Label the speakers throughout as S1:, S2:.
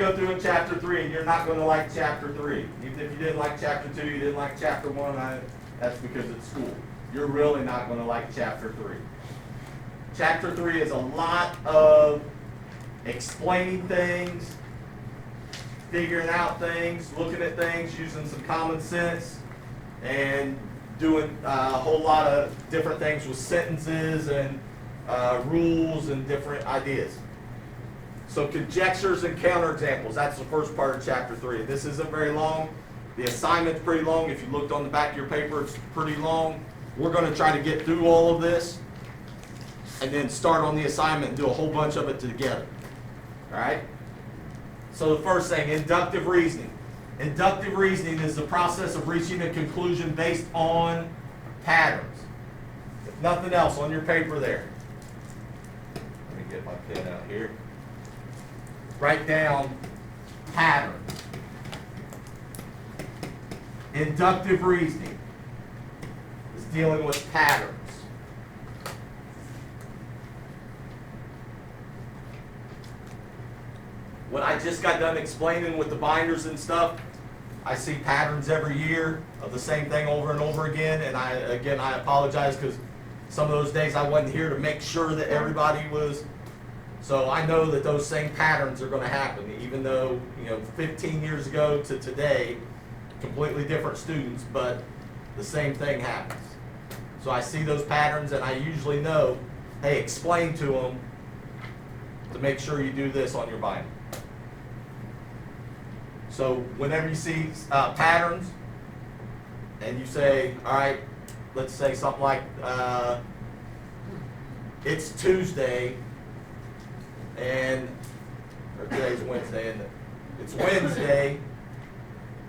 S1: go through in chapter 3 and you're not going to like chapter 3. Even if you didn't like chapter 2, you didn't like chapter 1, that's because it's school. You're really not going to like chapter 3. Chapter 3 is a lot of explaining things, figuring out things, looking at things, using some common sense, and doing a whole lot of different things with sentences and rules and different ideas. So conjectures and counterexamples, that's the first part of chapter 3. This isn't very long. The assignment's pretty long. If you looked on the back of your paper, it's pretty long. We're going to try to get through all of this and then start on the assignment and do a whole bunch of it together. All right? So the first thing, inductive reasoning. Inductive reasoning is the process of reaching a conclusion based on patterns. If nothing else, on your paper there. Let me get my pen out here. Write down patterns. Inductive reasoning is dealing with patterns. When I just got done explaining with the binders and stuff, I see patterns every year of the same thing over and over again, and I apologize because some of those days I wasn't here to make sure that everybody was. So I know that those same patterns are going to happen, even though 15 years ago to today, completely different students, but the same thing happens. So I see those patterns, and I usually know, hey, explain to them to make sure you do this on your binder. So whenever you see patterns, and you say, all right, let's say something like, it's Tuesday, or today's Wednesday, and it's Wednesday,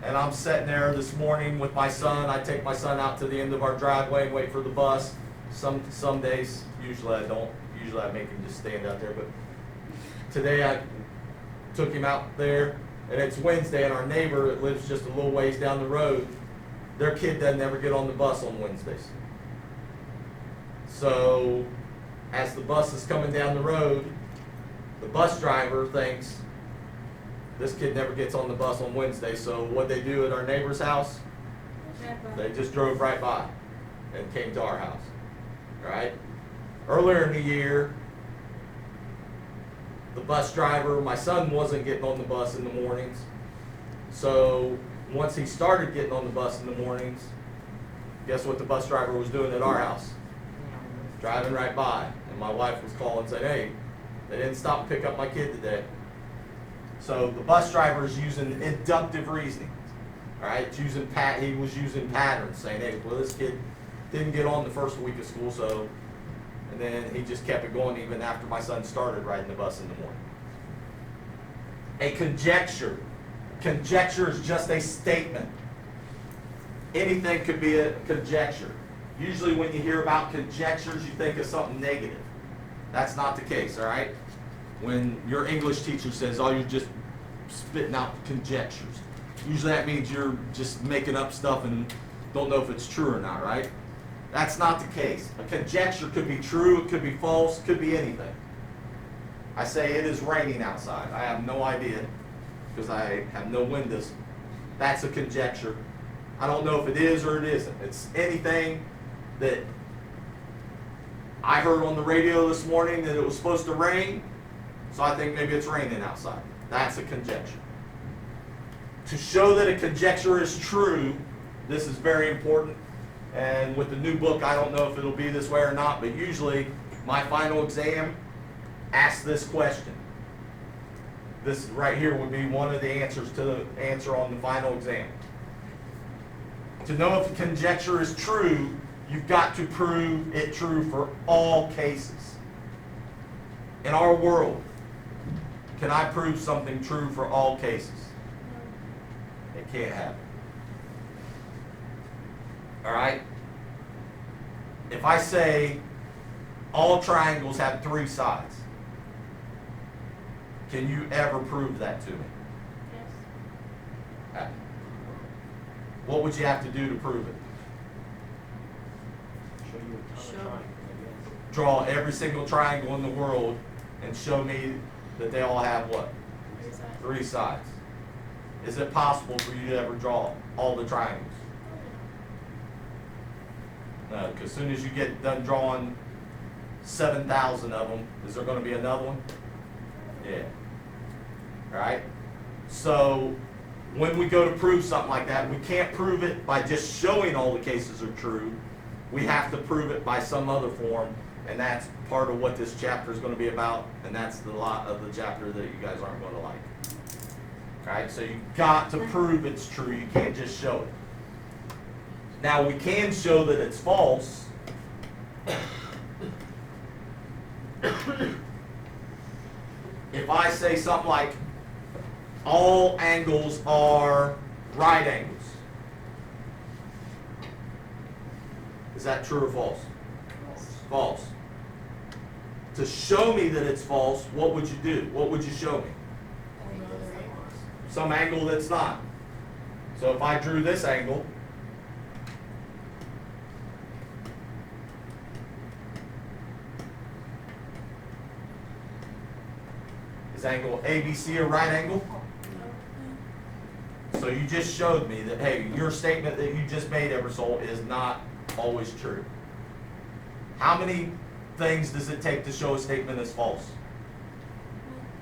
S1: and I'm sitting there this morning with my son. I take my son out to the end of our driveway and wait for the bus. Some days, usually I don't. Usually I make him just stand out there, but today I took him out there. And it's Wednesday, and our neighbor that lives just a little ways down the road, their kid doesn't ever get on the bus on Wednesdays. So as the bus is coming down the road, the bus driver thinks this kid never gets on the bus on Wednesday. So what they do at our neighbor's house, they just drove right by and came to our house. Right? Earlier in the year, the bus driver, my son wasn't getting on the bus in the mornings. So once he started getting on the bus in the mornings, guess what the bus driver was doing at our house? Driving right by. And my wife was calling and saying, hey, they didn't stop and pick up my kid today. So the bus driver is using inductive reasoning. All right, he was using patterns, saying, hey, well, this kid didn't get on the first week of school, so. And then he just kept it going even after my son started riding the bus in the morning. A conjecture. Conjecture is just a statement. Anything could be a conjecture. Usually when you hear about conjectures, you think of something negative. That's not the case, all right? When your English teacher says, oh, you're just spitting out conjectures. Usually that means you're just making up stuff and don't know if it's true or not, right? That's not the case. A conjecture could be true, it could be false, it could be anything. I say it is raining outside. I have no idea because I have no windows. That's a conjecture. I don't know if it is or it isn't. It's anything that I heard on the radio this morning that it was supposed to rain, so I think maybe it's raining outside. That's a conjecture. To show that a conjecture is true, this is very important. And with the new book, I don't know if it'll be this way or not, but usually my final exam asks this question. This right here would be one of the answers to the answer on the final exam. To know if a conjecture is true, you've got to prove it true for all cases. In our world, can I prove something true for all cases? It can't happen. All right? If I say all triangles have 3 sides, can you ever prove that to me?
S2: Yes.
S1: What would you have to do to prove it? Draw every single triangle in the world and show me that they all have what? 3 sides. Is it possible for you to ever draw all the triangles? No, because as soon as you get done drawing 7,000 of them, is there going to be another one? Yeah. All right? So when we go to prove something like that, we can't prove it by just showing all the cases are true. We have to prove it by some other form, and that's part of what this chapter is going to be about, and that's the lot of the chapter that you guys aren't going to like. All right? So you've got to prove it's true. You can't just show it. Now, we can show that it's false. If I say something like, all angles are right angles. Is that true or false? False. To show me that it's false, what would you do? What would you show me? Some angle that's not. So if I drew this angle, is angle ABC a right angle? So you just showed me that, hey, your statement that you just made, Ebersole, is not always true. How many things does it take to show a statement is false?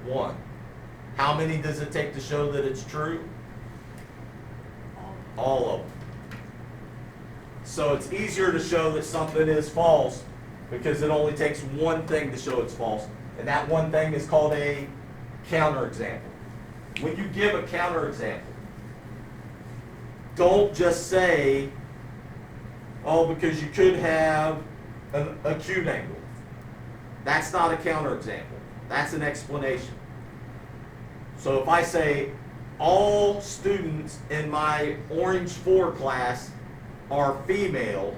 S1: 1. How many does it take to show that it's true? All of them. So it's easier to show that something is false because it only takes one thing to show it's false. And that one thing is called a counterexample. When you give a counterexample, don't just say, oh, because you could have an acute angle. That's not a counterexample. That's an explanation. So if I say, all students in my Orange 4 class are female,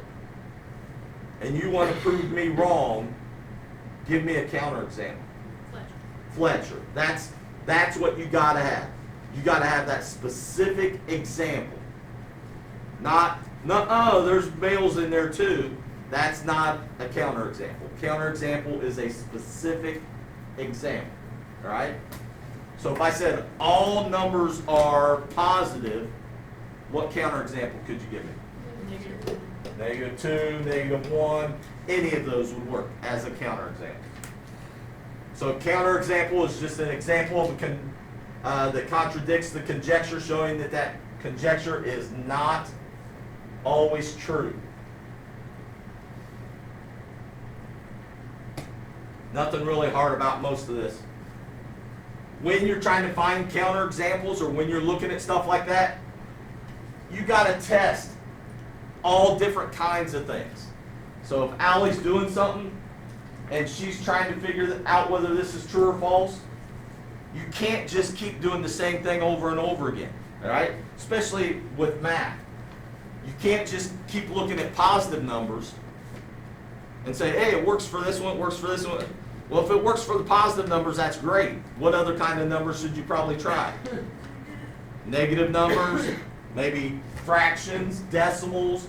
S1: and you want to prove me wrong, give me a counterexample. Fletcher. That's what you got to have. You got to have that specific example. Not, there's males in there too. That's not a counterexample. Counterexample is a specific example. All right? So if I said all numbers are positive, what counterexample could you give me? -2, -1. Any of those would work as a counterexample. So a counterexample is just an example of that contradicts the conjecture, showing that that conjecture is not always true. Nothing really hard about most of this. When you're trying to find counterexamples or when you're looking at stuff like that, you got to test all different kinds of things. So if Allie's doing something and she's trying to figure out whether this is true or false, you can't just keep doing the same thing over and over again, all right? Especially with math. You can't just keep looking at positive numbers and say, hey, it works for this one, it works for this one. Well, if it works for the positive numbers, that's great. What other kind of numbers should you probably try? Negative numbers, maybe fractions, decimals.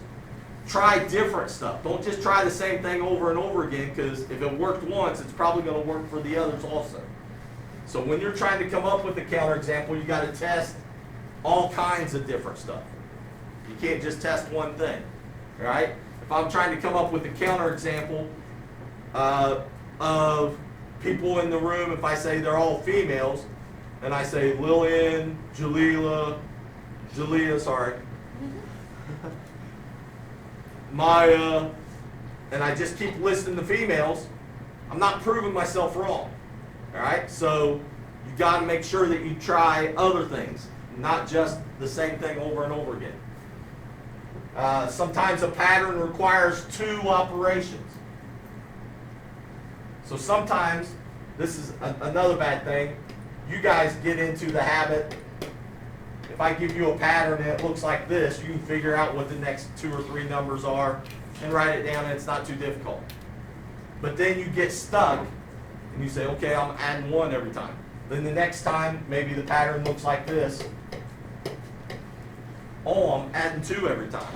S1: Try different stuff. Don't just try the same thing over and over again, because if it worked once, it's probably going to work for the others also. So when you're trying to come up with a counterexample, you got to test all kinds of different stuff. You can't just test one thing, all right? If I'm trying to come up with a counterexample of people in the room, if I say they're all females, and I say Lillian, Jalea, Maya, and I just keep listing the females, I'm not proving myself wrong, all right? So you got to make sure that you try other things, not just the same thing over and over again. Sometimes a pattern requires 2 operations. So sometimes, this is another bad thing, you guys get into the habit, if I give you a pattern and it looks like this, you can figure out what the next 2 or 3 numbers are and write it down, and it's not too difficult. But then you get stuck and you say, okay, I'm adding 1 every time. Then the next time, maybe the pattern looks like this. Oh, I'm adding 2 every time.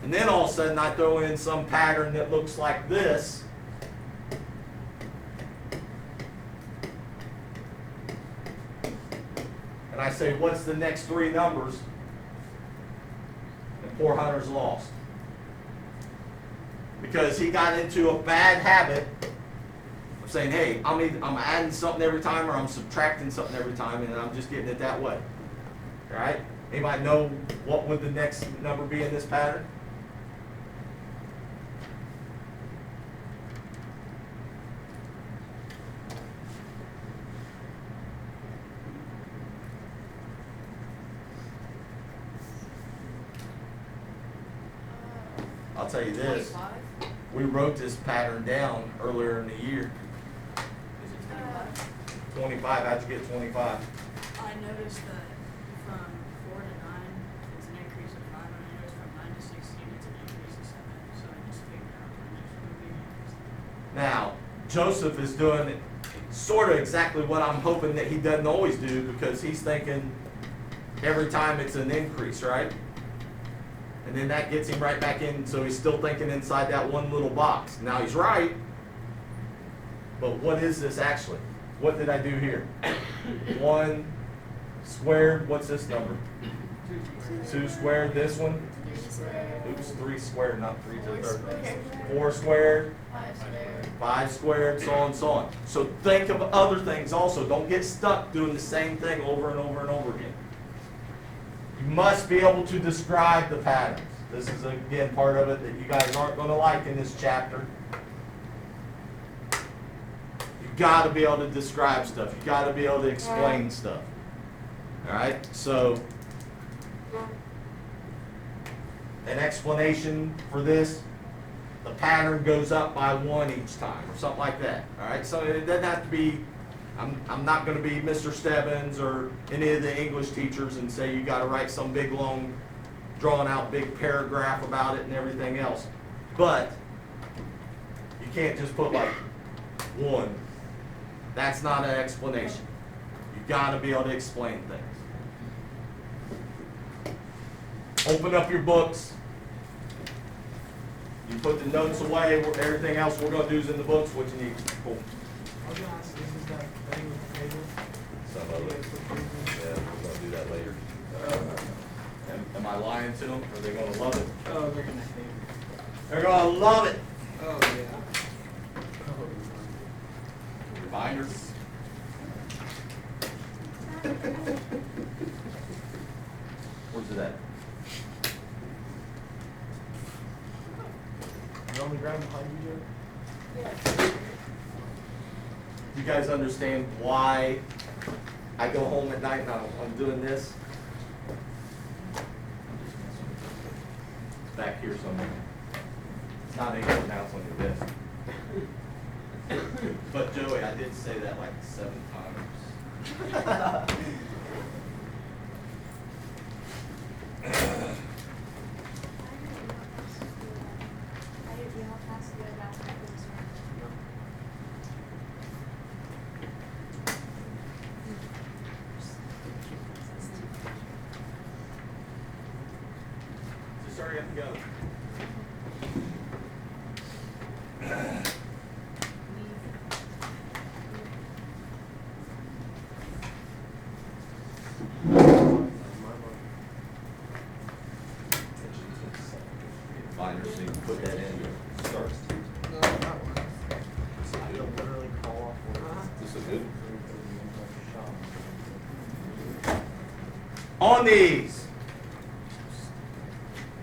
S1: And then all of a sudden I throw in some pattern that looks like this. and I say, what's the next three numbers? And poor Hunter's lost. Because he got into a bad habit of saying, hey, I'm adding something every time or I'm subtracting something every time, and I'm just getting it that way. All right? Anybody know what would the next number be in this pattern? I'll tell you this.
S2: 25?
S1: We wrote this pattern down earlier in the year.
S2: Is it 25?
S1: 25, how'd you get 25?
S2: I noticed that from 4 to 9, it's an increase of 5, and I noticed from 9 to 16, it's an increase of 7. So I just figured out my next one would be an increase.
S1: Now, Joseph is doing sort of exactly what I'm hoping that he doesn't always do, because he's thinking every time it's an increase, right? And then that gets him right back in, so he's still thinking inside that one little box. Now he's right, but what is this actually? What did I do here? 1 squared, what's this number? 2 squared, this one? Oops, 3 squared, not 3 to the third. 4 squared, 5 squared, so on and so on. So think of other things also. Don't get stuck doing the same thing over and over and over again. You must be able to describe the patterns. This is, again, part of it that you guys aren't going to like in this chapter. You've got to be able to describe stuff. You've got to be able to explain stuff. All right? So, an explanation for this, the pattern goes up by 1 each time, or something like that. All right? So, it doesn't have to be, I'm not going to be Mr. Stebbins or any of the English teachers and say you got to write some big, long, drawn out big paragraph about it and everything else. But you can't just put like 1. That's not an explanation. You've got to be able to explain things. Open up your books. You put the notes away. Everything else we're going to do is in the books. What you need. Cool.
S3: I was gonna ask, this is that thing with the table?
S1: Some of it. Yeah, we're going to do that later. Am I lying to them? Are they going to love it?
S3: Oh, they're gonna hate it.
S1: They're going to love it.
S3: Oh, yeah.
S1: Binders. Where's it at?
S3: You're on the ground behind you, Joe?
S1: You guys understand why I go home at night and I'm doing this? It's back here somewhere. It's not anything else on your desk. But Joey, I did say that like 7 times. Just hurry up and go. Binder, so you can put that in your starts.
S3: No, that one. It'll literally call off work.
S1: This is good. On these,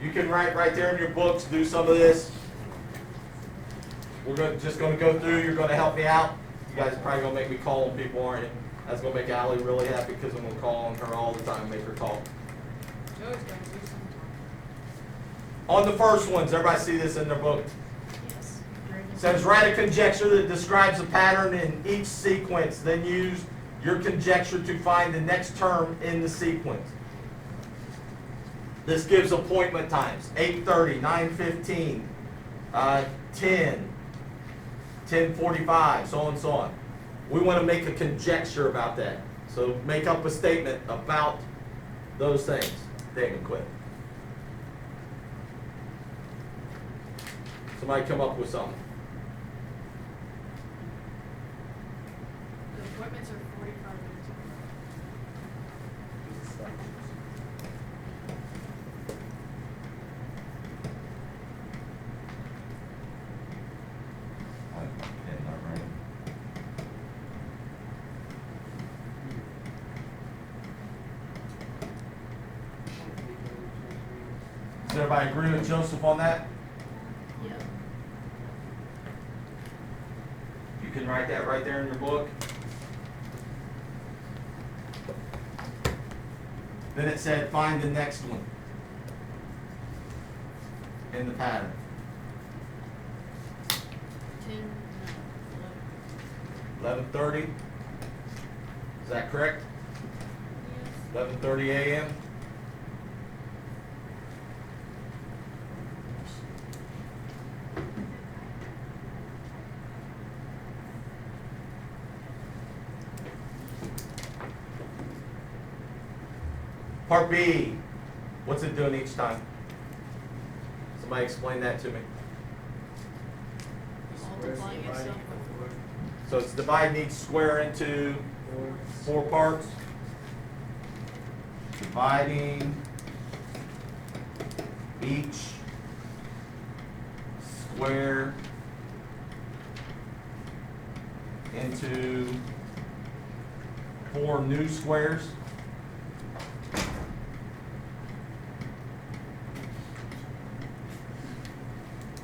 S1: you can write right there in your books, do some of this. We're just going to go through, you're going to help me out. You guys are probably going to make me call on people, aren't you? That's going to make Allie really happy because I'm going to call on her all the time, make her call.
S2: Joe's going to do something.
S1: On the first ones, everybody see this in their book?
S2: Yes.
S1: It says, write a conjecture that describes a pattern in each sequence, then use your conjecture to find the next term in the sequence. This gives appointment times, 8:30, 9:15, 10, 10:45, so on and so on. We want to make a conjecture about that. So make up a statement about those things. Damon, quit. Somebody come up with something.
S2: The appointments are 45 minutes
S1: Does everybody agree with Joseph on that?
S2: Yep.
S1: You can write that right there in your book. Then it said, find the next one in the pattern.
S2: 10, no,
S1: 11:30. Is that correct?
S2: 11.
S1: 11:30 a.m. Part B, what's it doing each time? Somebody explain that to me.
S2: Multiplying itself with 4.
S1: So it's dividing each square into 4 parts. Dividing each square into 4 new squares.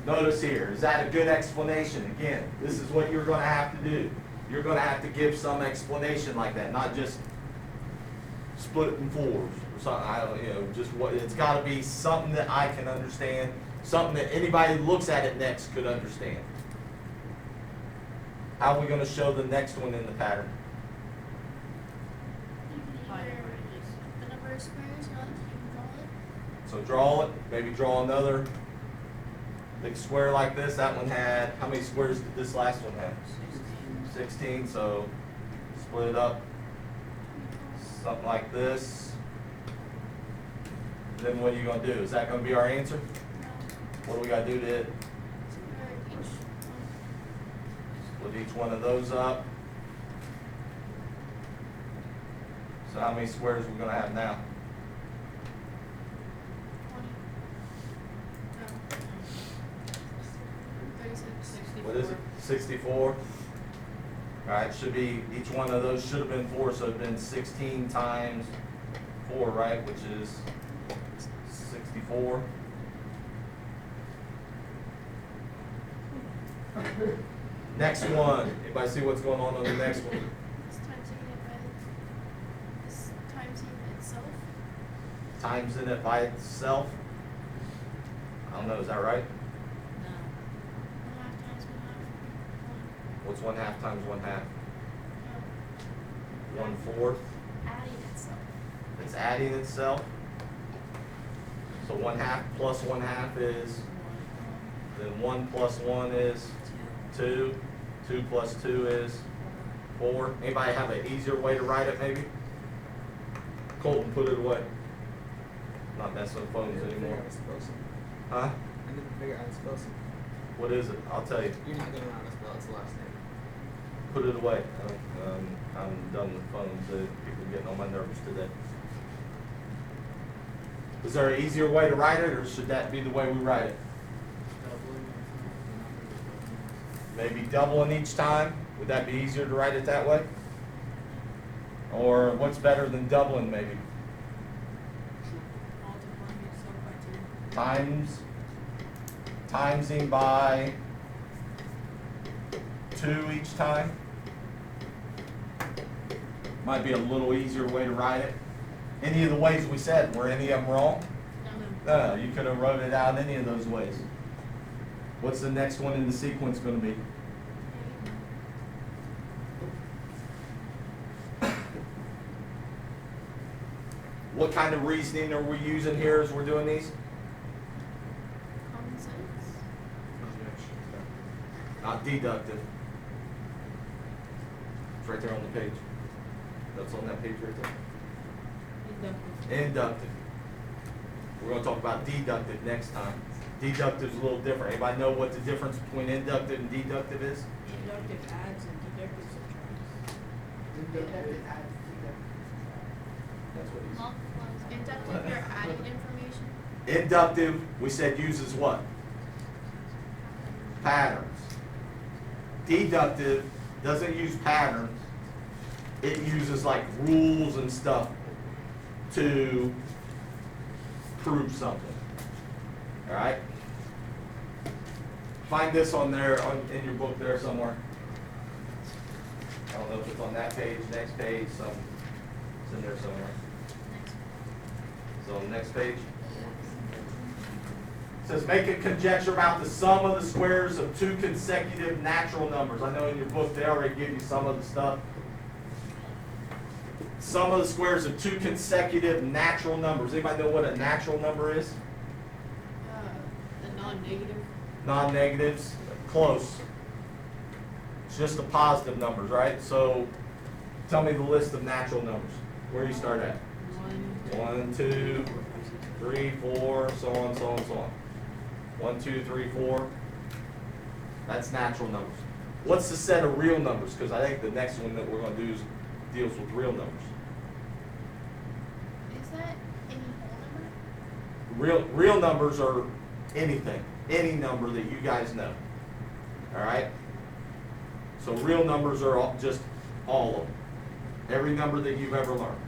S1: Notice here, is that a good explanation? Again, this is what you're going to have to do. You're going to have to give some explanation like that, not just split it in 4s or something. I don't, just what it's got to be something that I can understand, something that anybody who looks at it next could understand. How are we going to show the next one in the pattern?
S4: You can either the number of squares or you can draw it.
S1: So draw it, maybe draw another big square like this. That one had, how many squares did this last one have? 16, so split it up, something like this. Then what are you going to do? Is that going to be our answer? What do we got to do to it? Split each one of those up. So how many squares are we going to have now?
S2: 64.
S1: What is it? 64. All right, should be, each one of those should have been 4, so it'd been 16 times 4, right? Which is 64. Next one. Anybody see what's going on the next one?
S4: It's timesing it by this timesing itself.
S1: Times in it by itself. I don't know, is that right?
S2: No.
S4: 1/2 times 1/2.
S1: What's 1/2 times 1/2?
S4: No.
S1: 1/4.
S4: Adding itself.
S1: It's adding itself. So 1/2 plus 1/2 is, then 1 plus 1 is 2. 2 plus 2 is 4. Anybody have an easier way to write it maybe? Colton, put it away. Not messing with phones anymore. Huh?
S3: I need to figure out how to spell something.
S1: What is it? I'll tell you.
S3: You're not gonna know how to spell its last name.
S1: Put it away. I'm done with phones. People are getting on my nerves today. Is there an easier way to write it, or should that be the way we write it? Maybe doubling each time? Would that be easier to write it that way? Or what's better than doubling maybe?
S2: Multiplying itself by 2.
S1: Timesing by 2 each time? Might be a little easier way to write it. Any of the ways we said, were any of them wrong? No, you could have wrote it out any of those ways. What's the next one in the sequence going to be? What kind of reasoning are we using here as we're doing these?
S4: Common sense.
S1: Not deductive. It's right there on the page. That's on that page right there.
S2: Inductive.
S1: Inductive. We're going to talk about deductive next time. Deductive's a little different. Anybody know what the difference between inductive and deductive is?
S2: Inductive adds and deductive subtracts.
S1: That's what he's.
S4: Multiplies. Inductive, you're adding information.
S1: Inductive, we said uses what? Patterns. Deductive doesn't use patterns. It uses like rules and stuff to prove something. All right? Find this on there, in your book there somewhere. I don't know if it's on that page, next page, it's in there somewhere. So next page. It says make a conjecture about the sum of the squares of two consecutive natural numbers. I know in your book they already give you some of the stuff. Sum of the squares of two consecutive natural numbers. Anybody know what a natural number is?
S2: The non-negative.
S1: Non-negatives, close. It's just the positive numbers, right? So tell me the list of natural numbers. Where do you start at? 1, 2, 3, 4, so on, so on, so on. 1, 2, 3, 4. That's natural numbers. What's the set of real numbers? Because I think the next one that we're going to do deals with real numbers.
S4: Is that any whole number?
S1: Real numbers are anything, any number that you guys know. All right? So real numbers are just all of them. Every number that you've ever learned.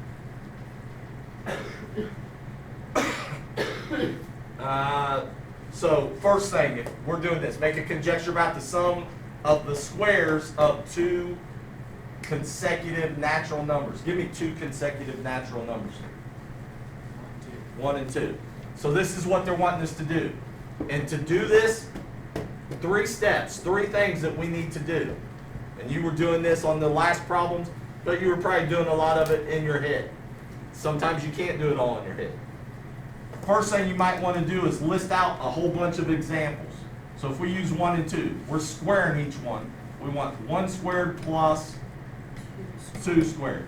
S1: So first thing, if we're doing this, make a conjecture about the sum of the squares of two consecutive natural numbers. Give me two consecutive natural numbers. 1 and 2. So this is what they're wanting us to do. And to do this, 3 steps, 3 things that we need to do. And you were doing this on the last problems, but you were probably doing a lot of it in your head. Sometimes you can't do it all in your head. First thing you might want to do is list out a whole bunch of examples. So if we use 1 and 2, we're squaring each one. We want 1 squared plus 2 squared.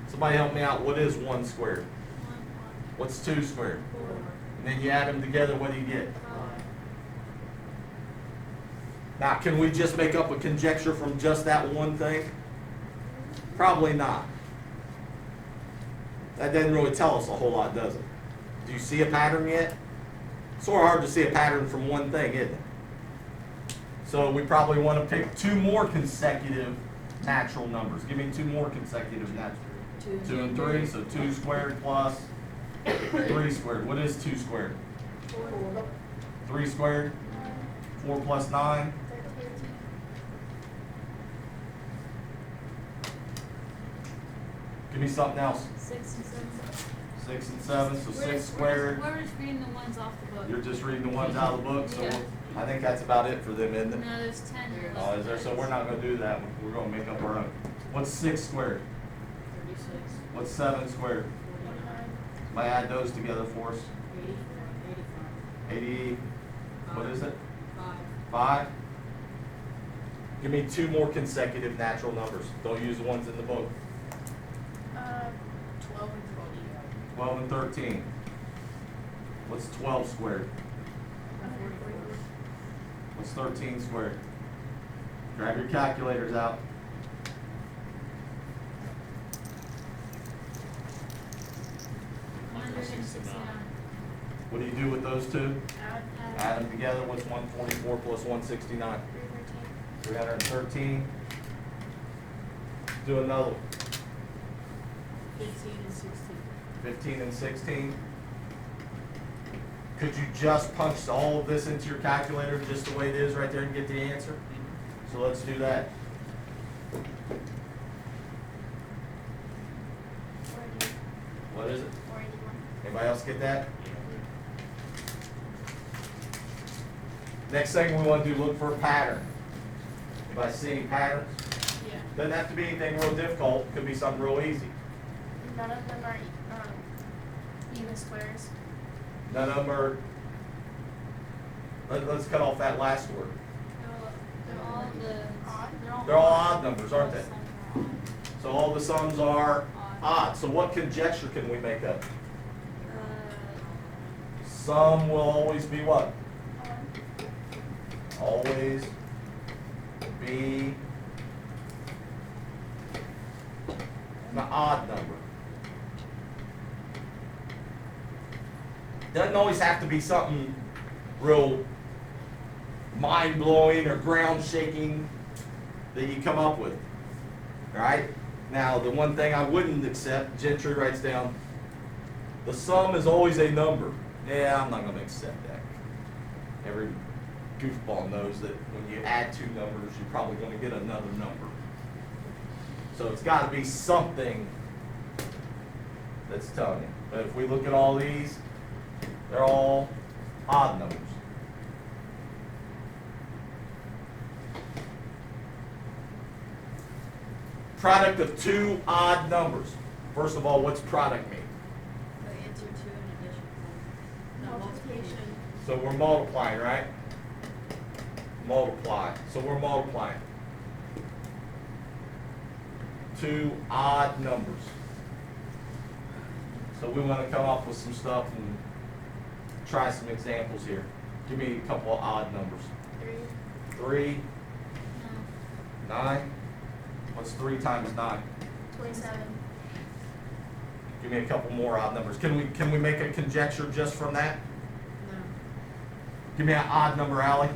S1: Somebody help me out. What is 1 squared? What's 2 squared?
S2: 4.
S1: And then you add them together, what do you get? Now, can we just make up a conjecture from just that one thing? Probably not. That doesn't really tell us a whole lot, does it? Do you see a pattern yet? It's sort of hard to see a pattern from one thing, isn't it? So we probably want to pick 2 more consecutive natural numbers. Give me 2 more consecutive natural. 2 and 3, so 2 squared plus 3 squared. What is 2 squared?
S2: 4.
S1: 3 squared? 4 plus 9?
S4: 13.
S1: Give me something else.
S2: 6 and 7.
S1: 6 and 7, so 6 squared.
S2: We're just reading the ones off the book.
S1: You're just reading the ones out of the book, so
S2: Yeah.
S1: I think that's about it for them, isn't it?
S2: No, there's 10 and 11.
S1: Oh, is there? So we're not going to do that one. We're going to make up our own. What's 6 squared?
S2: 36.
S1: What's 7 squared?
S2: 49.
S1: Somebody add those together for us.
S2: 84. 85.
S1: 80, what is it?
S2: 5.
S1: 5? Give me 2 more consecutive natural numbers. Don't use the ones in the book.
S4: 12 and
S1: 12 and 13. What's 12 squared?
S2: 44.
S1: What's 13 squared? Grab your calculators out. What do you do with those 2? Add them together. What's 144 plus 169? 313. Do another one.
S2: 15 and 16.
S1: 15 and 16. Could you just punch all of this into your calculator just the way it is right there and get the answer? So let's do that.
S4: 40.
S1: What is it?
S4: 41.
S1: Anybody else get that? Next thing we want to do, look for a pattern. Anybody see any patterns?
S2: Yeah.
S1: Doesn't have to be anything real difficult. Could be something real easy.
S4: None of them are even squares.
S1: None of them are. Let's cut off that last word.
S2: They're all
S4: Odd.
S1: They're all odd numbers, aren't they?
S2: Some are odd.
S1: So all the sums are odd. So what conjecture can we make up? Sum will always be what? Always be an odd number. Doesn't always have to be something real mind-blowing or ground-shaking that you come up with. All right? Now, the one thing I wouldn't accept, Gentry writes down, the sum is always a number. Yeah, I'm not going to accept that. every goofball knows that when you add two numbers, you're probably going to get another number. So it's got to be something that's telling you. But if we look at all these, they're all odd numbers. Product of two odd numbers. First of all, what's product mean?
S2: The answer to an addition. No, multiplication.
S1: So we're multiplying, right? Multiply. So we're multiplying. Two odd numbers. So we want to come up with some stuff and try some examples here. Give me a couple of odd numbers. 3, 9. What's 3 times 9?
S4: 27.
S1: Give me a couple more odd numbers. Can we make a conjecture just from that?
S2: No.
S1: Give me an odd number, Allie.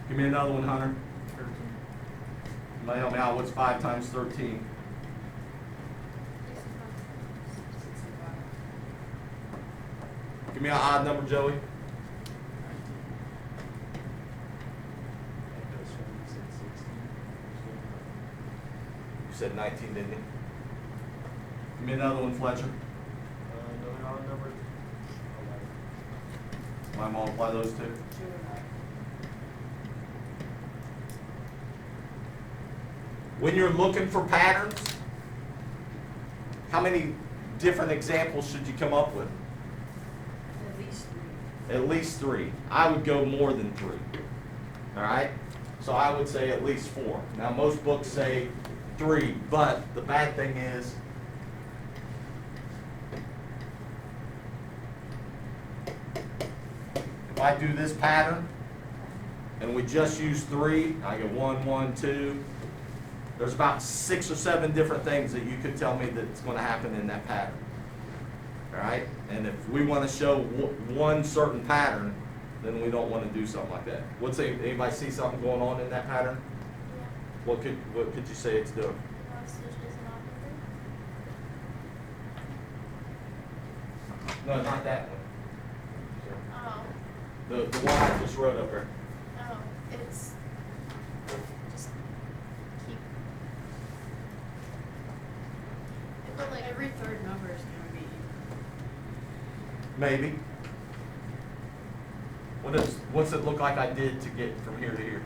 S1: Give me another one, Hunter.
S3: 13.
S1: You might help me out. What's 5 times 13?
S2: 65.
S1: Give me an odd number, Joey.
S3: 19. That goes from, you said 16.
S1: You said 19, didn't you? Give me another one, Fletcher.
S3: Another odd number. 11.
S1: Might multiply those two.
S2: 2 and 9.
S1: When you're looking for patterns, how many different examples should you come up with?
S2: At least 3.
S1: At least 3. I would go more than 3. All right? So I would say at least 4. Now most books say 3, but the bad thing is if I do this pattern and we just use 3, I get 1, 1, 2. There's about 6 or 7 different things that you could tell me that's going to happen in that pattern. All right? And if we want to show one certain pattern, then we don't want to do something like that. Anybody see something going on in that pattern?
S4: Yeah.
S1: What could you say it's doing?
S4: Switches an odd number.
S1: No, not that one.
S4: Oh.
S1: The one I just wrote up there.
S4: Oh. It's just keep.
S2: But like every third number is going to be even.
S1: Maybe. What's it look like I did to get from here to here?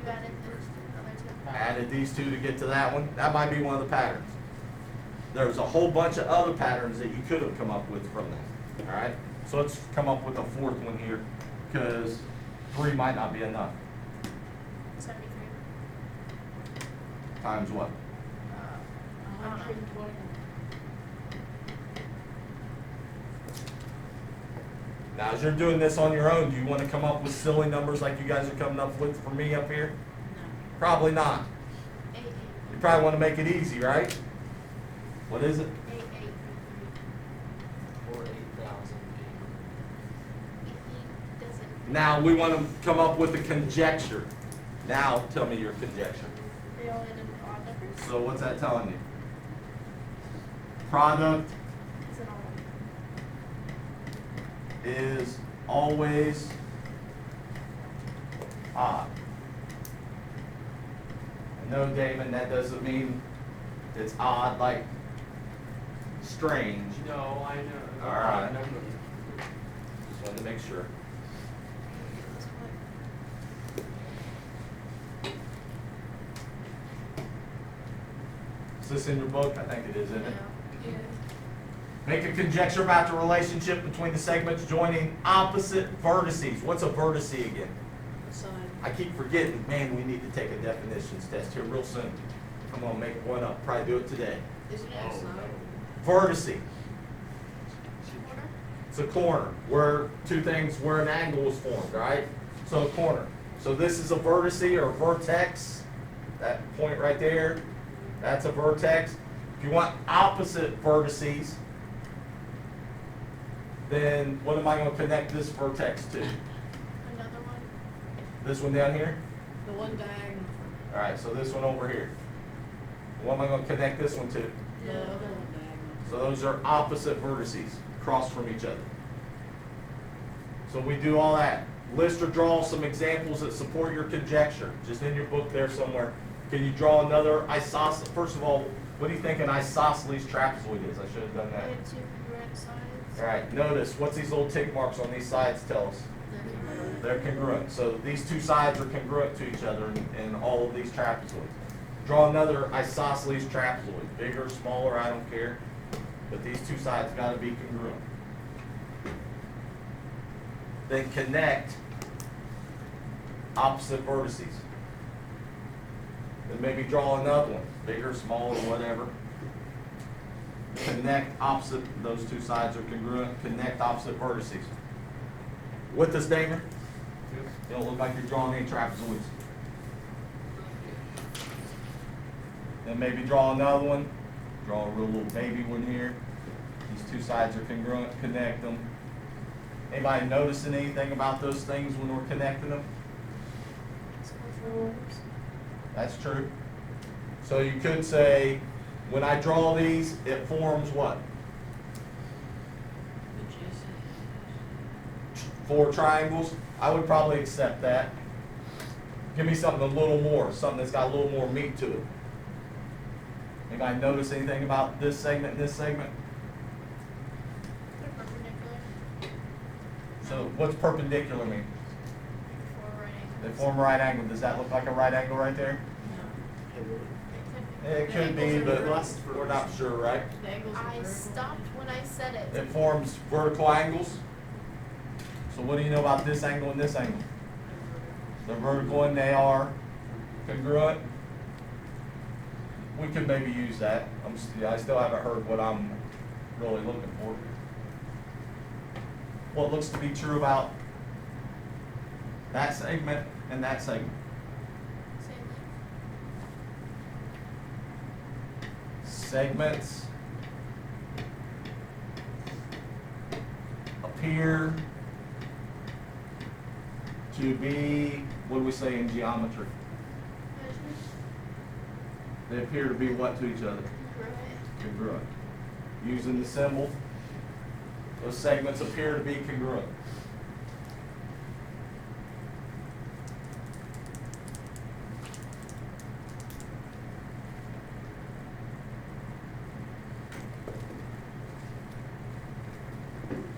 S4: You added the other two.
S1: Added these 2 to get to that one. That might be one of the patterns. There's a whole bunch of other patterns that you could have come up with from that. All right? So let's come up with a 4th one here, because 3 might not be enough.
S4: 73.
S1: Times what?
S4: I don't know.
S2: 120.
S1: Now, as you're doing this on your own, do you want to come up with silly numbers like you guys are coming up with for me up here?
S2: No.
S1: Probably not.
S4: 8, 8.
S1: You probably want to make it easy, right? What is it?
S4: 8, 8.
S3: Or 8,000.
S4: He doesn't.
S1: Now, we want to come up with a conjecture. Now, tell me your conjecture.
S4: They all end in odd numbers.
S1: So what's that telling you? Product
S4: Is it all?
S1: is always odd. No, Damon, that doesn't mean it's odd like strange.
S3: No, I know.
S1: All right.
S3: No.
S1: Just wanted to make sure. Is this in your book? I think it is, isn't it?
S4: Yeah.
S1: Make a conjecture about the relationship between the segments joining opposite vertices. What's a vertice again?
S2: The sign.
S1: I keep forgetting, man, we need to take a definitions test here real soon. I'm gonna make one up, probably do it today.
S2: Isn't it a sign?
S1: Vertice,
S4: Corner.
S1: it's a corner where where an angle is formed, right? So a corner. So this is a vertice or a vertex, that point right there, that's a vertex. If you want opposite vertices, then what am I gonna connect this vertex to?
S4: Another one.
S1: This one down here?
S2: The one diagonal from
S1: All right, so this one over here. What am I going to connect this one to?
S2: the other one diagonal.
S1: So those are opposite vertices. across from each other. So we do all that. List or draw some examples that support your conjecture, just in your book there somewhere. Can you draw another isosceles? First of all, what do you think an isosceles trapezoid is? I should have done
S4: They
S1: that.
S4: have two congruent sides.
S1: All right, notice, what's these little tick marks on these sides tell us? They're congruent. So these two sides are congruent to each other in all of these trapezoids. Draw another isosceles trapezoid, bigger, smaller, I don't care. But these two sides got to be congruent. Then connect opposite vertices. Then maybe draw another one, bigger, smaller, whatever. Connect opposite, those two sides are congruent, connect opposite vertices. With this, Damon? You don't look like you're drawing any trapezoids. Then maybe draw another one. Draw a real little baby one here. These two sides are congruent, connect them. Anybody noticing anything about those things when we're connecting them? That's true. So you could say, when I draw these, it forms what? 4 triangles. I would probably accept that. Give me something a little more, something that's got a little more meat to it. Anybody notice anything about this segment and this segment?
S4: They're perpendicular.
S1: So what's perpendicular mean?
S4: Four right
S1: They
S4: angles.
S1: form a right angle. Does that look like a right angle right there? It could be, but we're not sure, right?
S2: The angles are
S4: I
S2: vertical.
S4: stopped when I said it.
S1: It forms vertical angles. So what do you know about this angle and this angle? They're vertical and they are congruent. We could maybe use that. I still haven't heard what I'm really looking for. What looks to be true about that segment and that segment?
S4: Same thing.
S1: Segments appear to be, what do we say in geometry?
S4: Measures.
S1: They appear to be what to each other?
S4: Congruent.
S1: Congruent. Using the symbol, those segments appear to be congruent.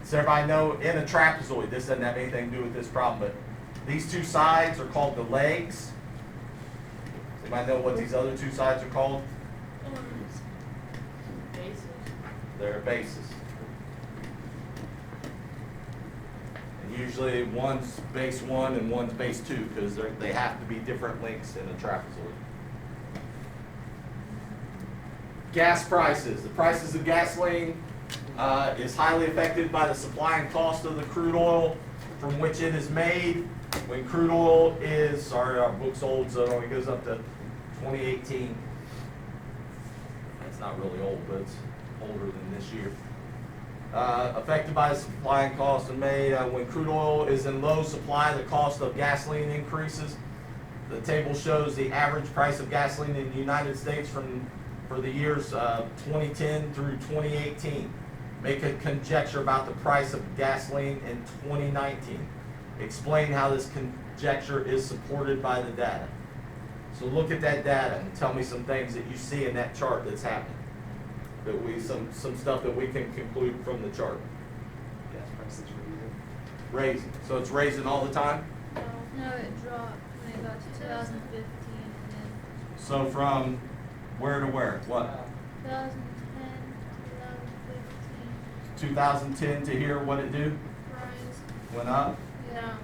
S1: Does everybody know, in a trapezoid, this doesn't have anything to do with this problem, but these two sides are called the legs. Does anybody know what these other two sides are called?
S2: Bases.
S1: They're bases. And usually one's base 1 and one's base 2 because they have to be different lengths in a trapezoid. Gas prices. The prices of gasoline is highly affected by the supply and cost of the crude oil from which it is made. When crude oil is, sorry, our book's old, so it only goes up to 2018. That's not really old, but it's older than this year. Affected by the supply and cost of made. When crude oil is in low supply, the cost of gasoline increases. The table shows the average price of gasoline in the United States for the years 2010 through 2018. Make a conjecture about the price of gasoline in 2019. Explain how this conjecture is supported by the data. So look at that data and tell me some things that you see in that chart that's happening. Some stuff that we can conclude from the chart.
S3: Gas prices
S1: Raising. So it's raising all the time?
S4: No.
S5: No, it dropped when it got to 2015 and then
S1: So from where to where? What?
S5: 2010, 2015.
S1: 2010 to here, what it do?
S4: Rise.
S1: Went up?
S5: Yeah,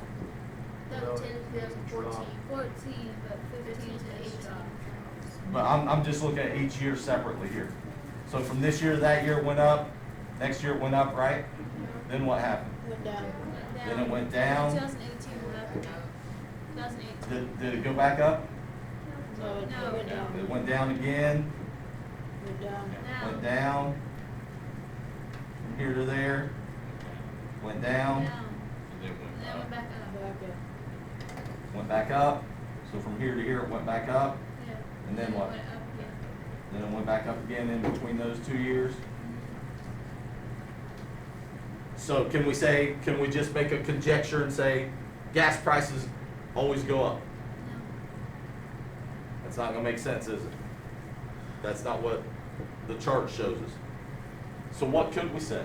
S4: No. 2010 to 2014.
S5: 14, but 15 to 18.
S1: But I'm just looking at each year separately here. So from this year to that year it went up, next year it went up, right? Then what happened?
S2: Went down.
S1: Then it went down.
S5: 2018 went up. 2018.
S1: Did it go back up?
S2: No, it
S5: No.
S2: went down.
S1: It went down again,
S2: Went down.
S5: Now.
S1: went down. From here to there, went down,
S5: Down. And then went back up.
S2: Back up.
S1: went back up. So from here to here it went back up,
S5: Yeah.
S1: and then what?
S5: Went up again.
S1: Then it went back up again in between those 2 years. So can we just make a conjecture and say gas prices always go up?
S5: No.
S1: That's not gonna make sense, is it? That's not what the chart shows us. So what could we say?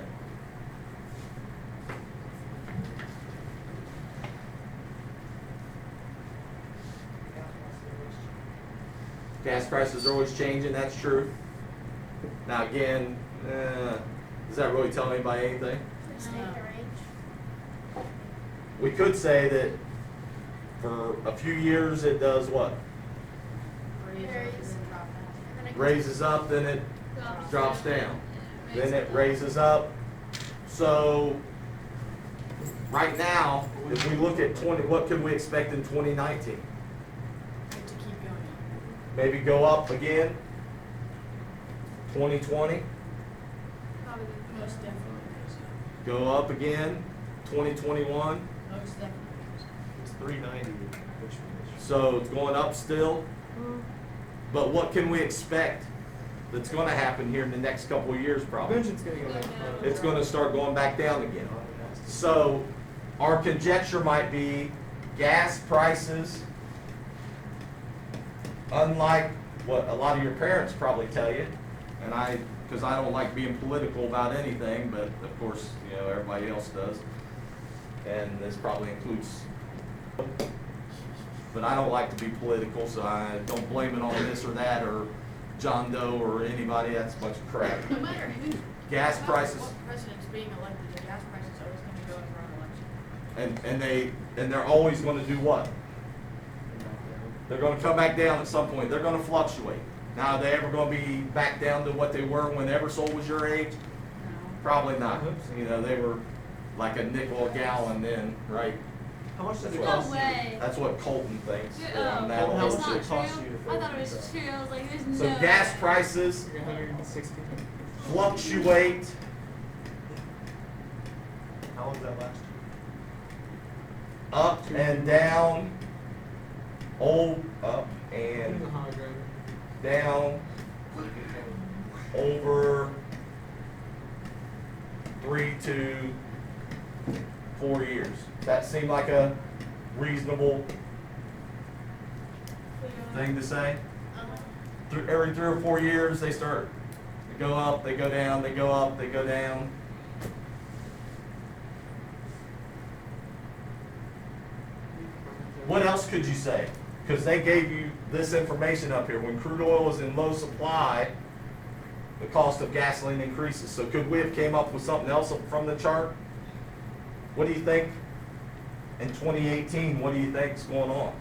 S1: Gas prices are always changing, that's true. Now again, does that really tell anybody anything?
S4: For stay in the range.
S1: We could say that for a few years it does what?
S2: Raises and drop down.
S4: And then it goes-
S1: Raises up, then it drops down. Then it raises up. So right now, if we look at what could we expect in 2019?
S2: It to keep going up.
S1: Maybe go up again? 2020?
S5: Probably.
S2: Most definitely goes up.
S1: Go up again? 2021?
S2: Most definitely goes up.
S3: It's 390, which means.
S1: So it's going up still? But what can we expect that's gonna happen here in the next couple of years probably?
S3: Eventually it's gonna go back.
S1: It's gonna start going back down again. So our conjecture might be gas prices, unlike what a lot of your parents probably tell you, and because I don't like being political about anything, but of course, everybody else does. And this probably includes, but I don't like to be political, so I don't blame it on this or that or John Doe or anybody. That's a bunch of crap.
S2: No matter who.
S1: Gas
S2: no matter
S1: prices.
S2: What president's being elected, the gas price is always gonna go up for an election.
S1: And they're always going to do what? They're going to come back down at some point. They're going to fluctuate. Now, are they ever going to be back down to what they were when Ebersole was your age?
S2: No.
S1: Probably not. They were like a nickel a gallon then, right?
S3: How much does it
S5: No
S3: cost you?
S5: way.
S1: That's what Colton thinks.
S5: Oh,
S1: on that
S3: How
S1: whole
S3: much
S5: it's
S3: does
S5: not
S3: it cost
S5: true.
S3: you to
S5: I
S3: fill
S5: thought it
S3: the
S5: was
S3: truck?
S5: true. I was like, there's
S1: So
S5: no
S1: gas
S5: way.
S1: prices
S3: 360.
S1: fluctuate.
S3: How long does that last?
S1: Up and down, up and down over 3 to 4 years. Does that seem like a reasonable thing to say? Every 3 or 4 years, they start to go up, they go down, they go up, they go down. What else could you say? Because they gave you this information up here. When crude oil is in low supply, the cost of gasoline increases. So could we have came up with something else from the chart? What do you think? In 2018, what do you think is going on?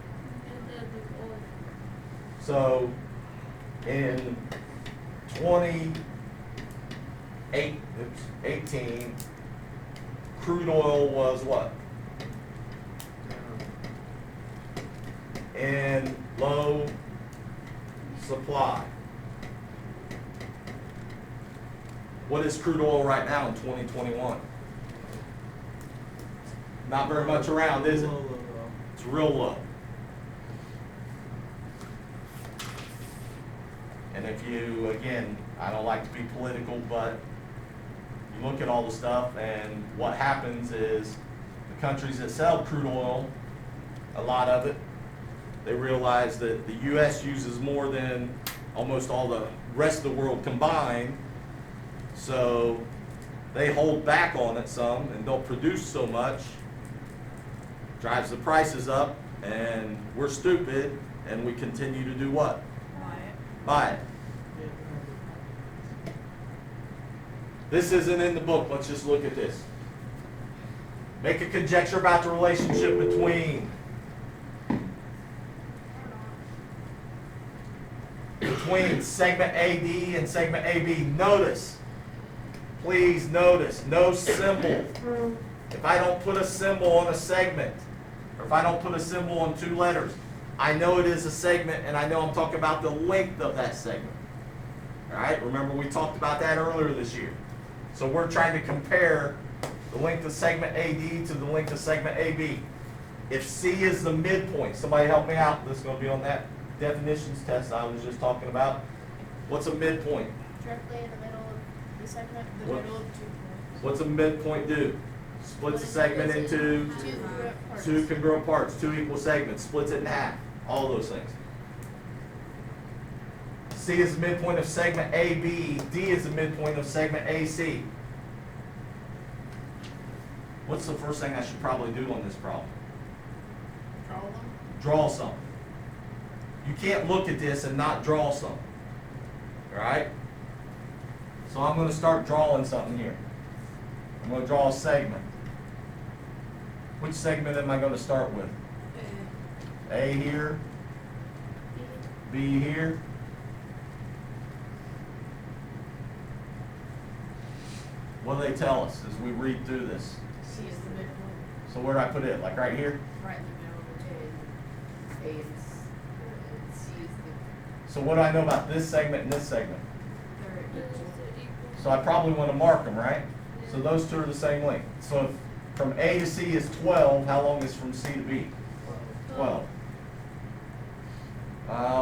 S5: And the oil.
S1: So in 18, crude oil was what? In low supply. What is crude oil right now in 2021? Not very much around, is it? It's real low. And if you, again, I don't like to be political, but you look at all the stuff and what happens is the countries that sell crude oil, a lot of it, they realize that the U.S. uses more than almost all the rest of the world combined, so they hold back on it some and don't produce so much, drives the prices up, and we're stupid, and we continue to do what? Buy it. This isn't in the book, let's just look at this. Make a conjecture about the relationship between segment AD and segment AB. Notice, please notice, no symbol. If I don't put a symbol on a segment, or if I don't put a symbol on 2 letters, I know it is a segment, and I know I'm talking about the length of that segment. All right, remember we talked about that earlier this year. So we're trying to compare the length of segment AD to the length of segment AB. If C is the midpoint, somebody help me out, this is going to be on that definitions test I was just talking about. What's a midpoint?
S4: Directly in the middle of the segment.
S2: The
S1: What?
S2: middle of 2 points.
S1: What's a midpoint do? Splits a segment into two congruent parts, two equal segments, splits it in half, all those things. C is the midpoint of segment AB, D is the midpoint of segment AC. What's the first thing I should probably do on this problem?
S2: Draw them.
S1: Draw something. You can't look at this and not draw something. Alright? So I'm going to start drawing something here. I'm going to draw a segment. Which segment am I going to start with? A here, B here. What do they tell us as we read through this?
S2: C is the midpoint.
S1: So where do I put it? Like right here?
S2: Right in the middle of the
S6: A and C is the.
S1: So what do I know about this segment and this segment?
S2: They're equal.
S1: So I probably want to mark them, right? So those two are the same length. So if from A to C is 12, how long is from C to B? 12.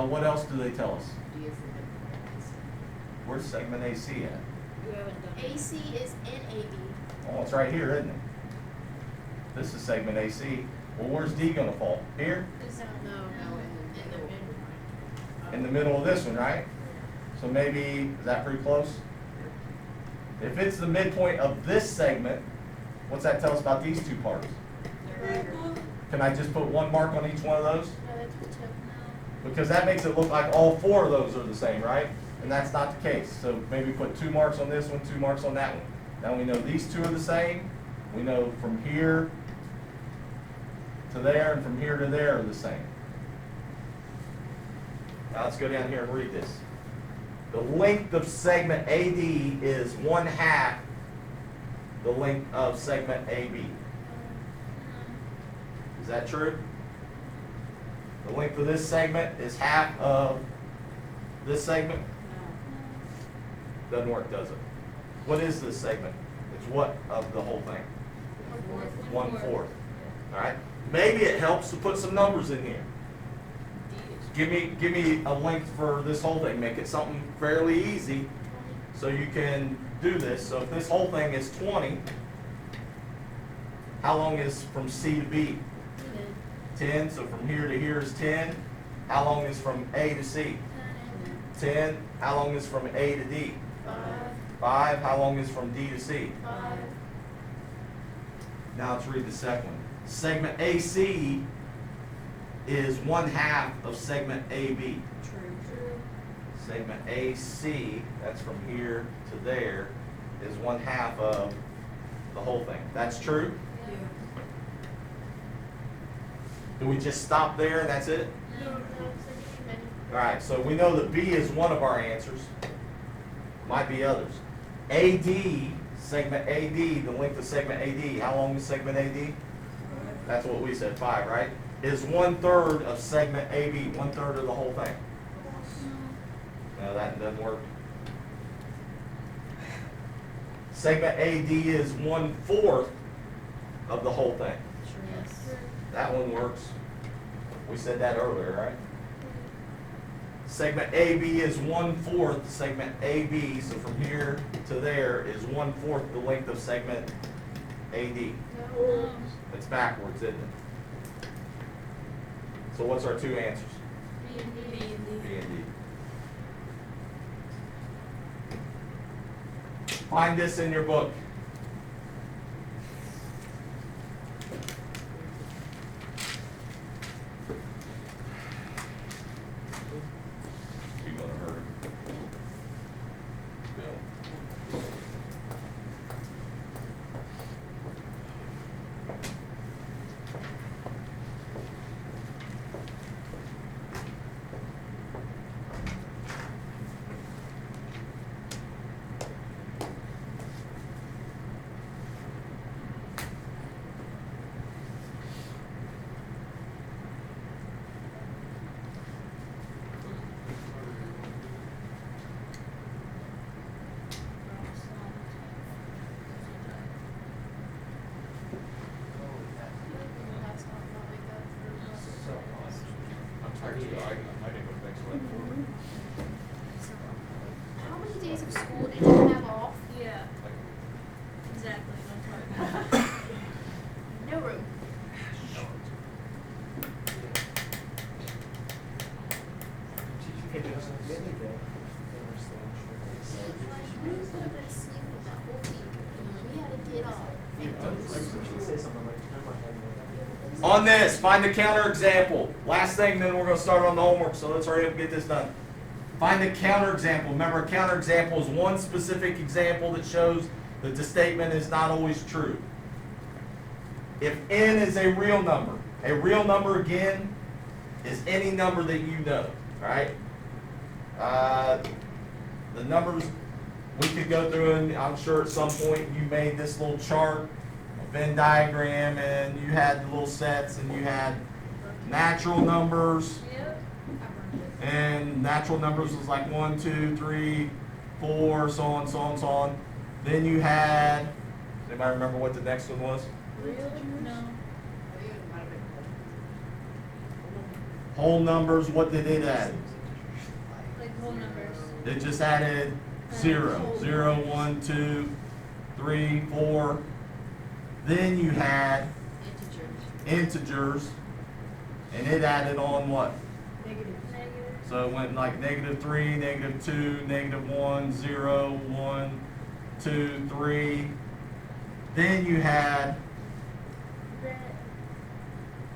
S1: What else do they tell us?
S6: D is the midpoint.
S1: Where's segment AC at?
S2: You haven't done it.
S4: AC is in AB.
S1: Oh, it's right here, isn't it? This is segment AC. Well, where's D going to fall? Here?
S2: No, in the midpoint.
S1: In the middle of this one, right? So maybe, is that pretty close? If it's the midpoint of this segment, what's that tell us about these two parts?
S2: They're equal.
S1: Can I just put one mark on each one of those?
S4: No, that's what took
S1: Because that makes it look like all four of those are the same, right? And that's not the case. So maybe put 2 marks on this one, 2 marks on that one. Now we know these two are the same. We know from here to there and from here to there are the same. Now let's go down here and read this. The length of segment AD is 1/2 the length of segment AB. Is that true? The length of this segment is half of this segment? Doesn't work, does it? What is this segment? It's what of the whole thing? 1/4. All right. Maybe it helps to put some numbers in here. Give me a length for this whole thing. Make it something fairly easy so you can do this. So if this whole thing is 20, how long is from C to B? 10. So from here to here is 10. How long is from A to C? 10. How long is from A to D? 5. How long is from D to C? Now let's read the second one. Segment AC is 1/2 of segment AB.
S2: True.
S1: Segment AC, that's from here to there, is 1/2 of the whole thing. That's true?
S2: Yeah.
S1: Do we just stop there and that's it?
S4: No,
S1: All right, so we know that B is one of our answers. Might be others. AD, segment AD, the length of segment AD, how long is segment AD? That's what we said, 5, right? Is 1/3 of segment AB, 1/3 of the whole thing. No, that doesn't work. Segment AD is 1/4 of the whole thing. That one works. We said that earlier, right? Segment AB is 1/4 segment AB, so from here to there is 1/4 the length of segment AD. It's backwards, isn't it? So what's our two answers? B and D. Find this in your book. You're gonna hurry. Bill.
S4: How many days of school did you have off?
S2: Yeah. Exactly.
S1: On this, find the counterexample. Last thing, then we're going to start on the homework, so let's hurry up and get this done. Find the counterexample. Remember, a counterexample is one specific example that shows that the statement is not always true. If n is a real number again is any number that you know, right? The numbers, we could go through, and I'm sure at some point you made this little chart, a Venn diagram, and you had the little sets, and you had natural numbers,
S5: Yep.
S1: and natural numbers was like 1, 2, 3, 4, so on, so on, so on. Then you had, does anybody remember what the next one was?
S5: Real? No.
S6: I think it might have been.
S1: Whole numbers, what did it add?
S5: Like whole numbers.
S1: It just added 0. 0, 1, 2, 3, 4. Then you had integers, and it added on what?
S6: Negative.
S5: Negative.
S1: So it went like -3, -2, -1, 0, 1, 2, 3. Then you had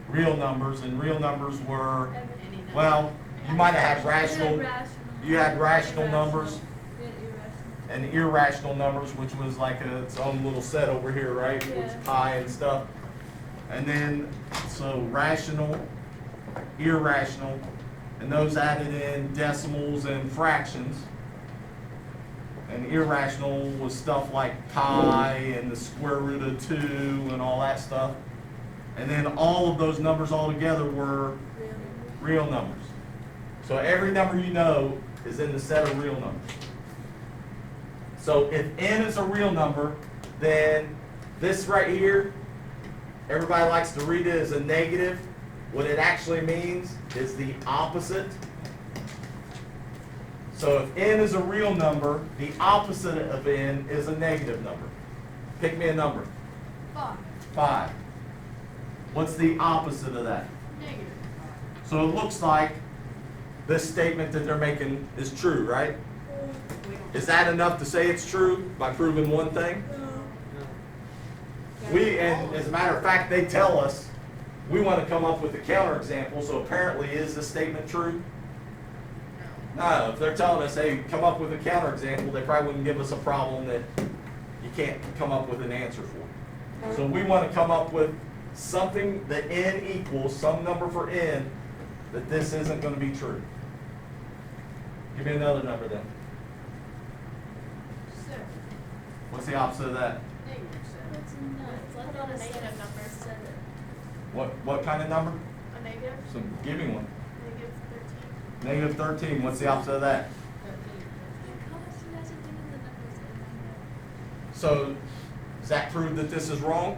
S1: real numbers, and real numbers were,
S6: Any number.
S1: well, you might have had rational,
S5: Irrational.
S1: you had rational numbers
S5: Yeah, irrational.
S1: and irrational numbers, which was like its own little set over here, right? Which
S5: Yeah.
S1: pi and stuff. And then, so rational, irrational, and those added in decimals and fractions. And irrational was stuff like pi and the square root of 2 and all that stuff. And then all of those numbers all together were
S5: Real numbers.
S1: real numbers. So every number you know is in the set of real numbers. So if n is a real number, then this right here, everybody likes to read it as a negative. What it actually means is the opposite. So if n is a real number, the opposite of n is a negative number. Pick me a number.
S6: 5.
S1: 5. What's the opposite of that?
S6: Negative.
S1: So it looks like this statement that they're making is true, right?
S6: We don't.
S1: Is that enough to say it's true by proving one thing? And as a matter of fact, they tell us we want to come up with a counterexample, so apparently is the statement true? No, if they're telling us, hey, come up with a counterexample, they probably wouldn't give us a problem that you can't come up with an answer for. So we want to come up with something that n equals, some number for n, that this isn't going to be true. Give me another number then.
S6: 7.
S1: What's the opposite of that?
S6: Negative 7.
S5: That's nuts. I thought a negative number said it.
S1: What kind of number?
S5: A negative?
S1: So give me one.
S5: Negative 13.
S1: -13. What's the opposite of that?
S6: 13.
S5: How much you guys are doing the numbers in my
S1: So does that prove that this is wrong?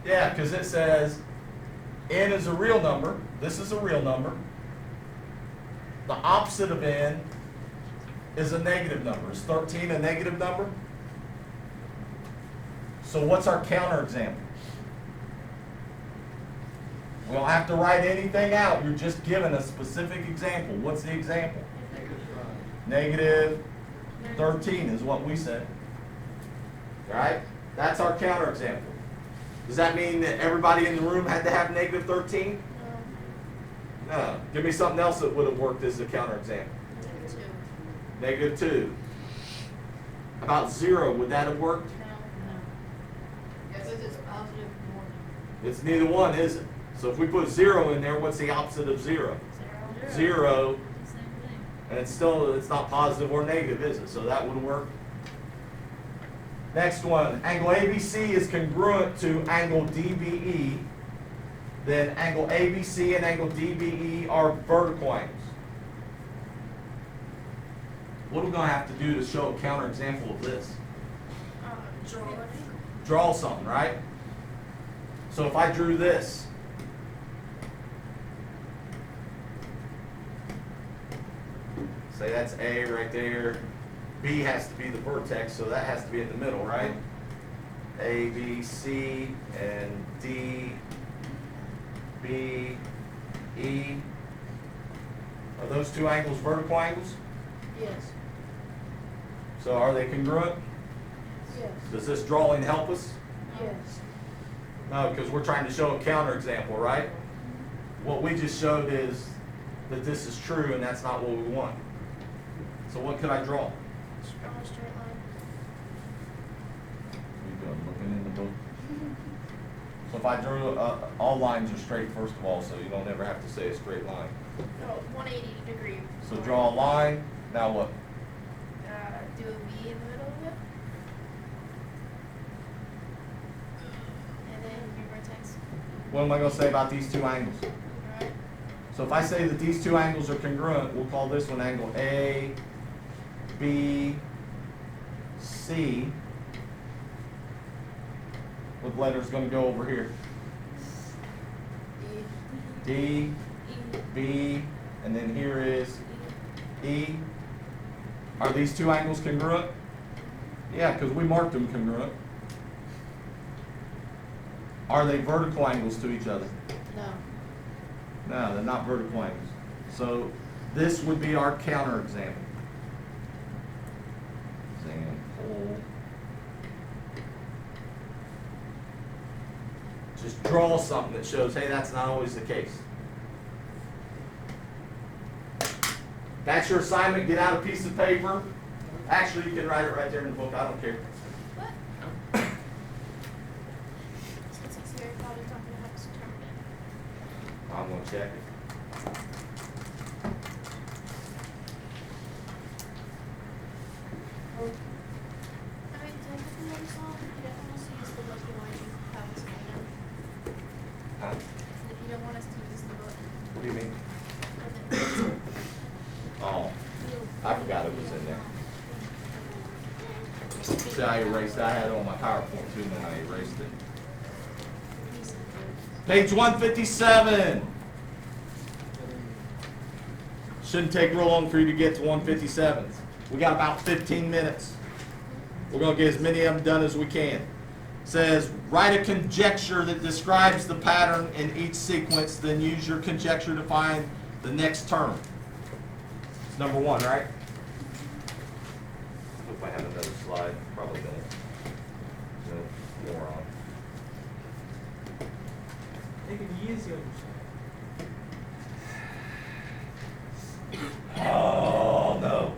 S1: Yeah, because it says n is a real number. This is a real number. The opposite of n is a negative number. Is 13 a negative number? So what's our counterexample? We don't have to write anything out. You're just given a specific example. What's the example? Negative 13 is what we said. Right? That's our counterexample. Does that mean that everybody in the room had to have negative 13? No. Give me something else that would have worked as a counterexample. Negative 2. How about 0? Would that have worked?
S6: No. Yeah, since it's positive more than.
S1: It's neither one, is it? So if we put 0 in there, what's the opposite of 0? 0,
S5: The same thing.
S1: and it's not positive or negative, is it? So that would work. Next one, angle ABC is congruent to angle DBE. Then angle ABC and angle DBE are vertical angles. What are we going to have to do to show a counterexample of this?
S2: Draw it.
S1: Draw something, right? So if I drew this, say that's A right there, B has to be the vertex, so that has to be in the middle, right? A, B, C, and D, B, E. Are those two angles vertical angles?
S6: Yes.
S1: So are they congruent?
S6: Yes.
S1: Does this drawing help us?
S6: Yes.
S1: No, because we're trying to show a counterexample, right? What we just showed is that this is true and that's not what we want. So what could I draw?
S4: Draw a straight line.
S1: What are you doing, looking in the book? So if I drew, all lines are straight first of all, so you don't ever have to say a straight line.
S4: Draw 180 degree.
S1: So draw a line, now what?
S4: Do a V in the middle of it. And then your vertex.
S1: What am I gonna say about these two angles?
S4: Right.
S1: So if I say that these two angles are congruent, we'll call this one angle A, B, C. What letter's gonna go over here? D, B, and then here is E. Are these two angles congruent? Yeah, because we marked them congruent. Are they vertical angles to each other?
S4: No.
S1: No, they're not vertical angles. So this would be our counterexample. Example. Just draw something that shows, hey, that's not always the case. That's your assignment. Get out a piece of paper. Actually, you can write it right there in the book. I don't care.
S4: What? Since it's here, probably not gonna have us determine it.
S1: I'm going to check it.
S4: I mean, technically, I'm solved. You don't want us to use the book, you want to have us find out.
S1: Huh?
S4: If you don't want us to use the book.
S1: What do you mean?
S4: then-
S1: Oh, I forgot it was in there. See, I erased it. I had it on my PowerPoint too, and then I erased it. Page 157. Shouldn't take real long for you to get to 157. We got about 15 minutes. We're going to get as many of them done as we can. It says, write a conjecture that describes the pattern in each sequence, then use your conjecture to find the next term. It's number one, right? Hope I have another slide. Probably don't. No, more on.
S3: Take it easy on yourself.
S1: Oh, no.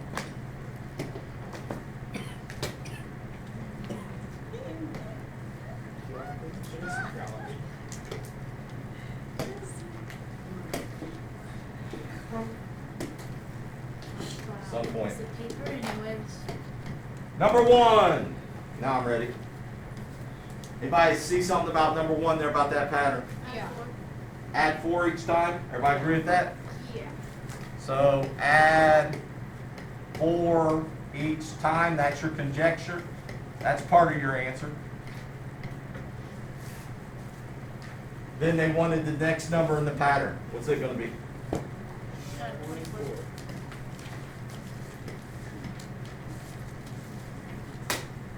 S1: Some point.
S4: Piece of paper anyways.
S1: Number one. Now I'm ready. Anybody see something about number one there about that pattern?
S6: Yeah.
S1: Add 4 each time. Everybody agree with that?
S6: Yeah.
S1: So add 4 each time. That's your conjecture. That's part of your answer. Then they wanted the next number in the pattern. What's it going to be?
S4: 24.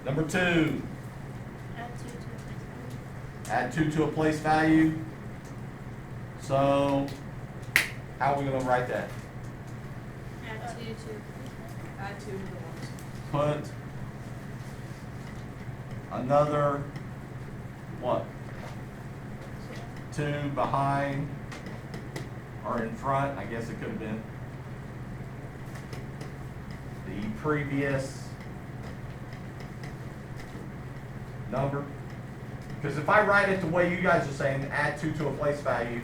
S1: Number 2.
S4: Add 2 to a place value.
S1: Add 2 to a place value. So how are we going to write that?
S4: Add 2 to.
S2: Add 2 to the ones.
S1: Put another, what? 2 behind or in front, I guess it could have been the previous number. Because if I write it the way you guys are saying, add 2 to a place value,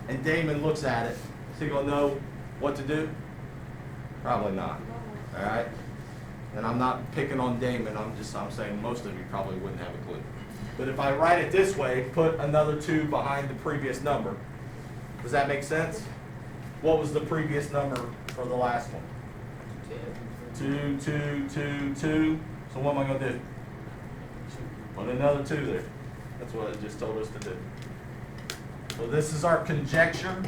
S1: and Damon looks at it, is he going to know what to do? Probably not. All right? And I'm not picking on Damon, I'm saying most of you probably wouldn't have a clue. But if I write it this way, put another 2 behind the previous number. Does that make sense? What was the previous number for the last one? 2, 2, 2, 2. So what am I going to do? Put another 2 there. That's what it just told us to do. So this is our conjecture.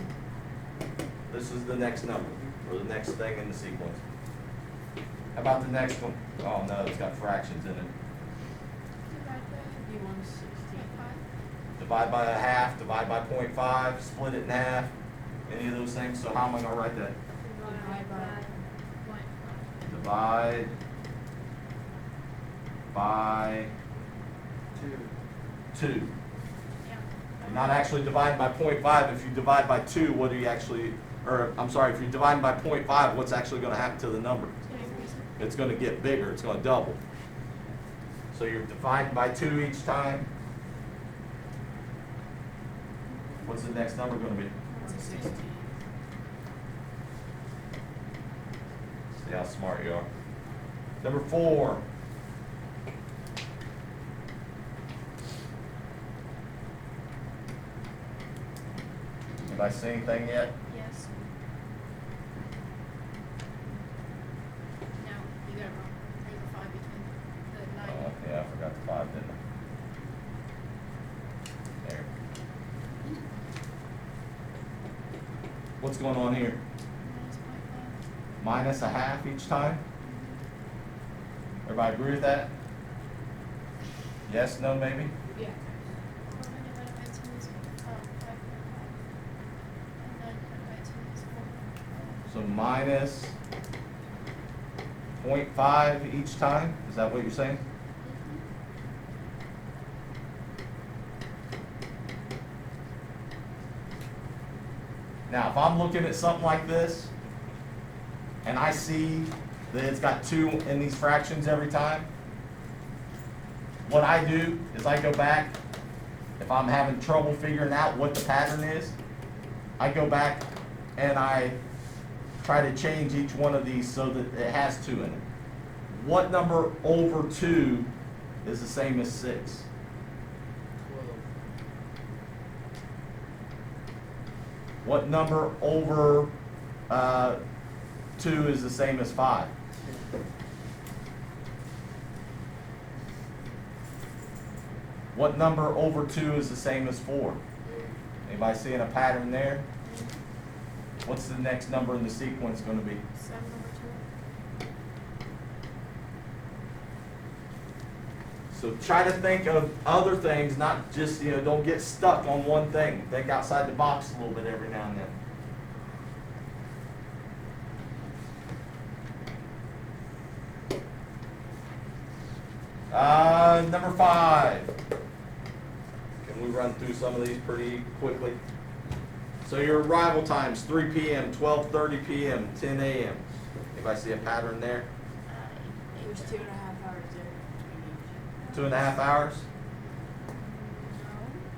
S1: This is the next number, or the next thing in the sequence. How about the next one? Oh no, it's got fractions in it.
S2: Be 160.
S1: Divide by a half, divide by 0.5, split it in half, any of those things. So how am I going to write that?
S2: Divide by.
S1: Divide by
S3: 2.
S1: 2.
S4: Yeah.
S1: You're not actually dividing by 0.5. If you divide by 2, what do you actually, or I'm sorry, if you're dividing by 0.5, what's actually going to happen to the number?
S4: It's gonna increase it.
S1: It's going to get bigger. It's going to double. So you're dividing by 2 each time. What's the next number going to be?
S2: 16.
S1: See how smart you are. Number 4. Anybody see anything yet?
S4: Yes. No, you got it wrong. There's a 5 between the 9.
S1: Oh, yeah, I forgot the 5, didn't I? There. What's going on here?
S4: Minus 0.5.
S1: Minus a half each time? Everybody agree with that? Yes, no, maybe?
S6: Yeah.
S4: 11 divided by 2 is 5.5. And 9 divided by 2 is 4.
S1: So minus 0.5 each time? Is that what you're saying? Now, if I'm looking at something like this, and I see that it's got 2 in these fractions every time, what I do is I go back, if I'm having trouble figuring out what the pattern is, I go back and I try to change each one of these so that it has 2 in it. What number over 2 is the same as 6?
S3: 12.
S1: What number over 2 is the same as 5? What number over 2 is the same as 4? Anybody seeing a pattern there? What's the next number in the sequence going to be?
S4: 7 over 2.
S1: So try to think of other things, not just, don't get stuck on one thing. Think outside the box a little bit every now and then. Number 5. Can we run through some of these pretty quickly? So your arrival times, 3 p.m., 12:30 p.m., 10 a.m. Anybody see a pattern there?
S2: It was 2.5 hours there.
S1: 2.5 hours?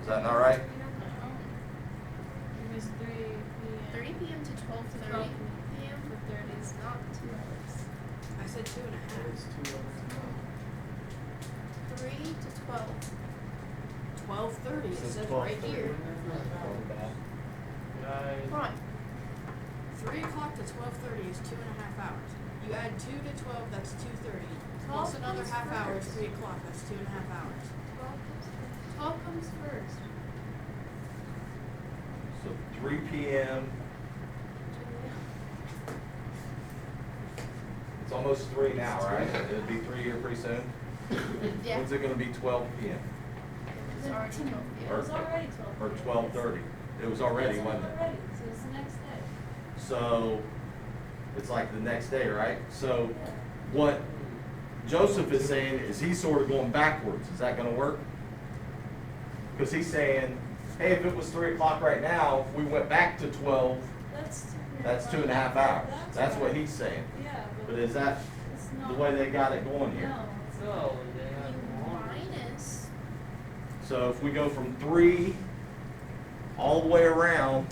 S1: Is that not right?
S5: It was 3 p.m.
S4: 3 p.m. to 12:30 p.m.
S5: for 30 is not 2 hours.
S2: I said 2.5.
S3: It's 2 hours.
S4: 3 to 12.
S2: 12:30, it
S3: Says
S2: says
S3: 12.
S2: right here.
S4: Right.
S2: 3 o'clock to 12:30 is 2.5 hours. You add 2 to 12, that's 2:30. Plus
S4: 12
S2: another
S4: comes
S2: half hour is
S4: first.
S2: 3 o'clock, that's 2.5 hours.
S4: 12 comes first.
S1: So 3 p.m. It's almost 3 now, right? It'll be 3 here pretty soon.
S4: Yeah.
S1: When's it going to be 12 p.m.?
S4: It's already 12
S5: It
S4: p.m.
S5: was already 12.
S1: Or 12:30? It was already,
S5: It's
S1: wasn't it?
S5: already, so it's the next day.
S1: So it's like the next day, right? So what Joseph is saying is he's sort of going backwards. Is that going to work? Because he's saying, hey, if it was 3 o'clock right now, if we went back to 12, that's 2.5 hours. That's what he's saying.
S5: Yeah,
S1: But is that
S5: it's
S1: the
S5: not.
S1: way they got it going here?
S5: No, it's not.
S3: No, they had one.
S4: Minus.
S1: So if we go from 3 all the way around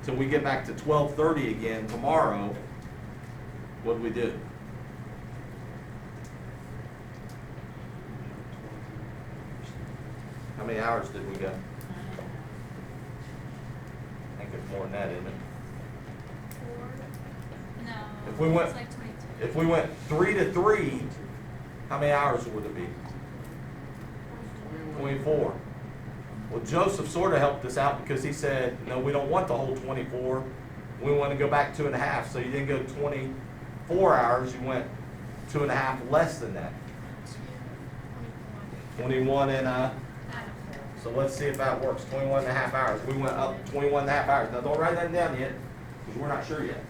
S1: till we get back to 12:30 again tomorrow, what do we do? How many hours did we go? I think it's more than that, isn't it?
S4: 4.
S5: No.
S1: If we went-
S5: It's like 22.
S1: If we went 3 to 3, how many hours would it be? 24. Well, Joseph sort of helped us out because he said, no, we don't want the whole 24. We want to go back 2.5. So you didn't go 24 hours, you went 2.5 less than that. 21 and so let's see if that works. 21 and a half hours. We went up 21 and a half hours. Now don't write that down yet because we're not sure yet.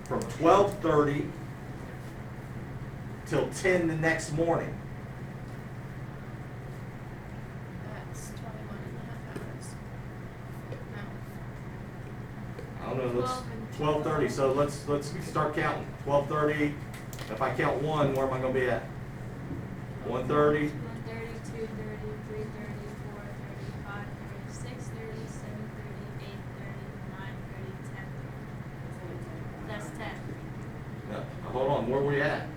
S1: From 12:30 till 10 the next morning. let's,
S5: 12 and
S1: 12:30, so let's start counting. 12:30, if I count one, where am I gonna be at? 1:30,
S5: 1:30, 2:30, 3:30, 4:30, 5:30, 6:30, 7:30, 8:30, 9:30, 10:30. That's 10.
S1: no, hold on, where we at?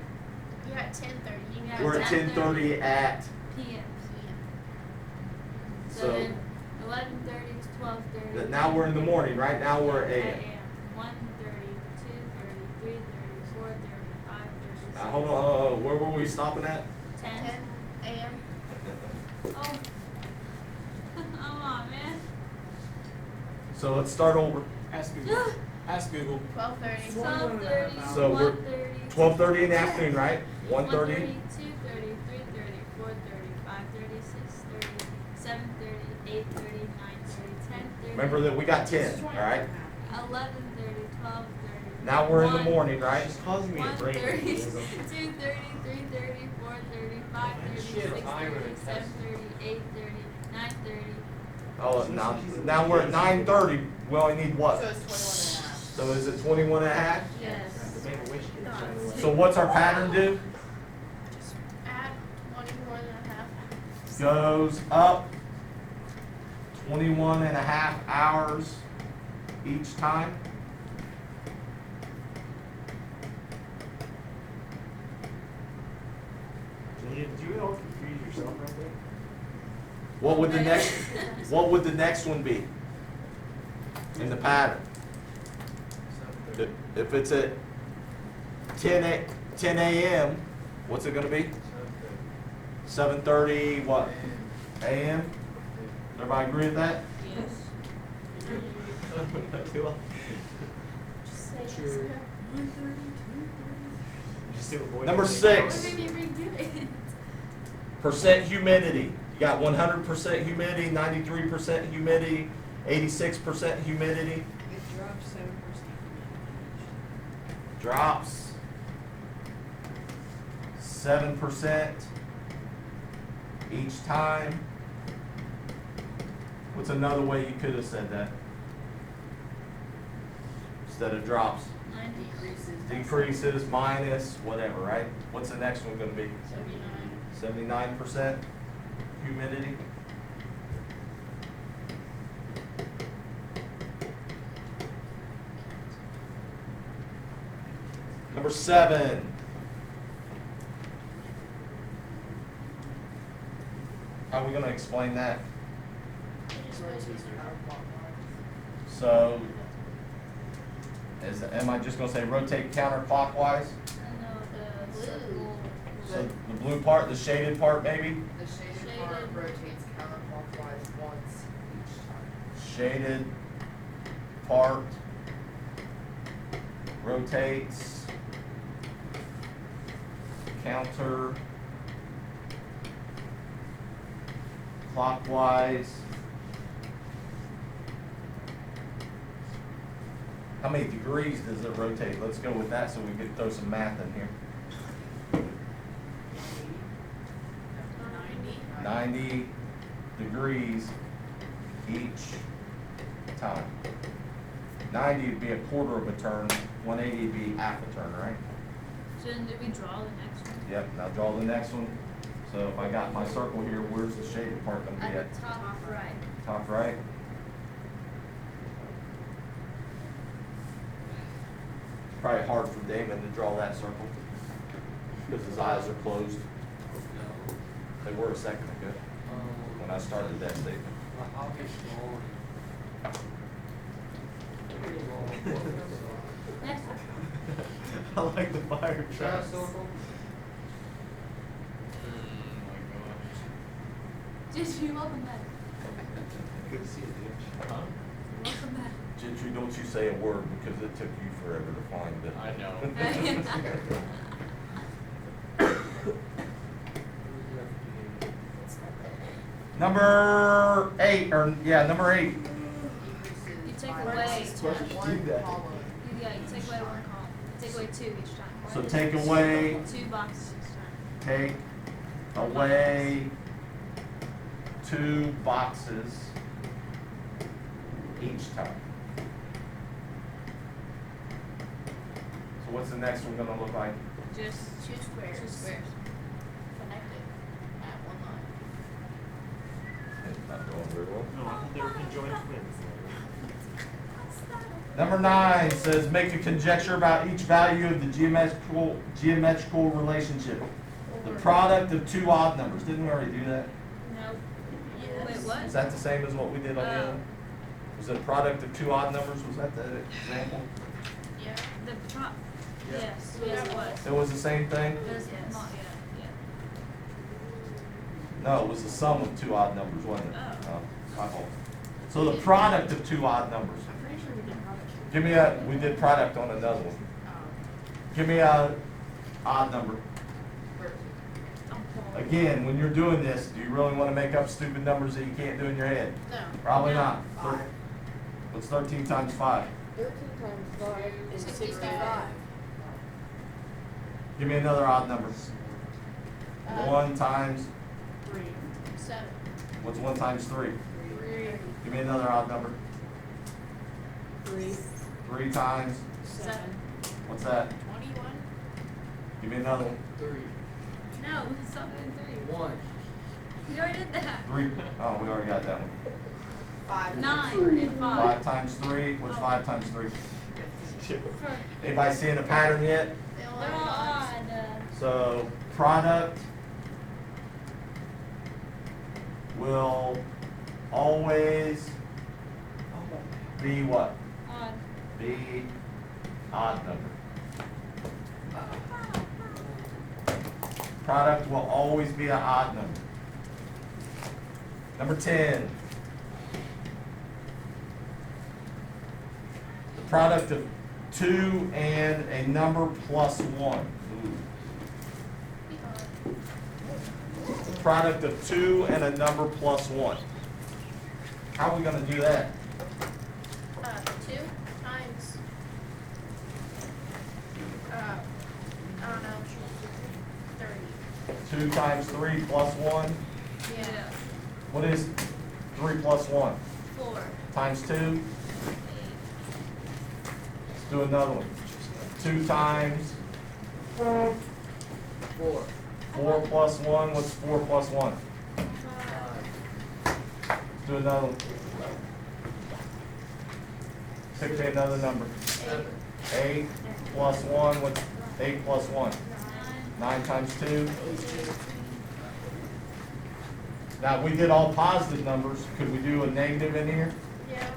S4: You're at 10:30.
S5: Yeah,
S1: We're at 10:30 at,
S5: PM. So
S1: So-
S5: then 11:30 to 12:30.
S1: now we're in the morning, right? Now we're at AM.
S5: 1:30, 2:30, 3:30, 4:30, 5:30.
S1: Now, hold on, where were we stopping at?
S5: 10.
S4: 10 a.m.
S5: Oh. Come on, man.
S1: So let's start over.
S3: Ask Google. Ask Google.
S4: 12:30.
S5: 12:30,
S1: So we're
S5: 1:30,
S1: 12:30 in the afternoon, right?
S5: 1:30,
S1: 1:30,
S5: 2:30, 3:30, 4:30, 5:30, 6:30, 7:30, 8:30, 9:30, 10:30.
S1: remember that we got 10, all right?
S5: 11:30, 12:30.
S1: Now we're in the
S5: 1,
S1: morning, right?
S3: She's causing me a brain
S5: 1:30,
S3: aneurysm.
S5: 2:30, 3:30, 4:30, 5:30,
S3: Shit, I'm
S5: 6:30,
S3: gonna test.
S5: 7:30, 8:30, 9:30.
S1: Oh, now we're at 9:30, we only need what?
S6: So it's 21 and a half.
S1: So is it 21 and a half?
S5: Yes.
S3: The Make a Wish kid, by the way.
S1: So what's our pattern do?
S4: At 21 and a half.
S1: Goes up 21 and a half hours each time.
S3: Julia, did you all confuse yourself right there?
S1: What would the next one be? In the pattern? If it's at 10 a.m., what's it gonna be? 7:30 what? A.m.? Everybody agree with that?
S5: Yes.
S4: Just say
S3: True. Just do avoid
S1: Number
S3: it.
S1: 6.
S5: What made me redo it?
S1: Percent humidity. You got 100% humidity, 93% humidity, 86% humidity.
S2: It drops 7%.
S1: Drops 7% each time. What's another way you could have said that? Instead of drops,
S5: 90.
S1: decreases, minus, whatever, right? What's the next one gonna be?
S5: 79.
S1: 79% humidity. Number 7. How are we gonna explain that? So, am I just gonna say rotate counterclockwise?
S5: And the circle.
S1: So the blue part, the shaded part maybe?
S6: The shaded part rotates counterclockwise once each time.
S1: Shaded part rotates counter clockwise. How many degrees does it rotate? Let's go with that so we can throw some math in here. 90 degrees each time. 90 would be a quarter of a turn, 180 would be half a turn, right?
S5: So then did we draw the next one?
S1: Yep, now draw the next one. So if I got my circle here, where's the shaded part gonna be at?
S5: At the top right.
S1: Top right? Probably hard for Damon to draw that circle because his eyes are closed. They were a second ago when I started that statement.
S3: I'll get going.
S5: Next one.
S3: I like the fire truck.
S5: Just you welcome back.
S3: Good to see you, dude. Huh?
S5: Welcome back.
S1: Gentry, don't you say a word because it took you forever to find it.
S3: I know.
S1: Number 8, number 8.
S5: You take away.
S6: One
S3: that.
S6: column.
S5: Yeah, you take away one column. Take away 2 each time.
S1: So take away,
S5: 2 boxes each time.
S1: take away 2 boxes each time. So what's the next one gonna look like?
S5: Just
S4: Two squares.
S5: two squares.
S4: Connected at one line.
S1: It's not going very well.
S3: No, I thought they were conjoined twins.
S1: Number 9 says make a conjecture about each value of the geometrical relationship. The product of two odd numbers. Didn't we already do that?
S5: No.
S4: Yes.
S5: Wait, what?
S1: Is that the same as what we did on the other? Was it product of two odd numbers? Was that the example?
S4: Yeah.
S5: The top.
S1: Yeah.
S5: Yes, yes, it was.
S1: It was the same thing?
S5: There's
S4: Yes.
S5: not yet,
S1: No, it was the sum of two odd numbers, wasn't it?
S5: Oh.
S1: My fault. So the product of two odd numbers.
S2: I'm pretty sure we did product.
S1: Give me we did product on another one. Give me a odd number.
S6: 13.
S5: yeah.
S1: Again, when you're doing this, do you really want to make up stupid numbers that you can't do in your head?
S4: No.
S1: Probably
S5: No.
S1: not.
S6: 5.
S1: What's 13 times 5?
S6: 13 times 5 is
S4: 65.
S1: Give me another odd number. 1 times,
S2: 3.
S4: 7.
S1: what's 1 times 3?
S4: 3.
S1: Give me another odd number.
S2: 3.
S1: 3 times,
S2: 7.
S1: what's that?
S4: 21.
S1: Give me another one.
S6: 3.
S5: No, it's not been 3.
S6: 1.
S5: We already did that.
S1: 3, oh, we already got that one.
S6: 5.
S5: 9 and 5.
S1: 5 times 3, what's 5 times 3?
S5: For-
S1: Anybody seeing a pattern yet?
S4: They all
S5: They're
S4: have
S5: all
S4: odds.
S5: odd.
S1: So product will always be what?
S5: Odd.
S1: Be odd number. Product will always be an odd number. Number 10. The product of 2 and a number plus 1. Ooh.
S4: Be odd.
S1: The product of 2 and a number plus 1. How are we going to do that?
S4: 2 times. I don't know. 30.
S1: 2 times 3 plus 1.
S4: Yeah.
S1: What is 3 plus 1?
S5: 4.
S1: Times 2.
S5: 8.
S1: Let's do another one. 2 times
S6: 4.
S1: 4 plus 1. What's 4 plus 1?
S6: 5.
S1: Let's do another one. Pick me another number. 8 plus 1. What's 8 plus 1? 9 times 2. Now, we did all positive numbers. Could we do a negative in here?
S4: Yeah.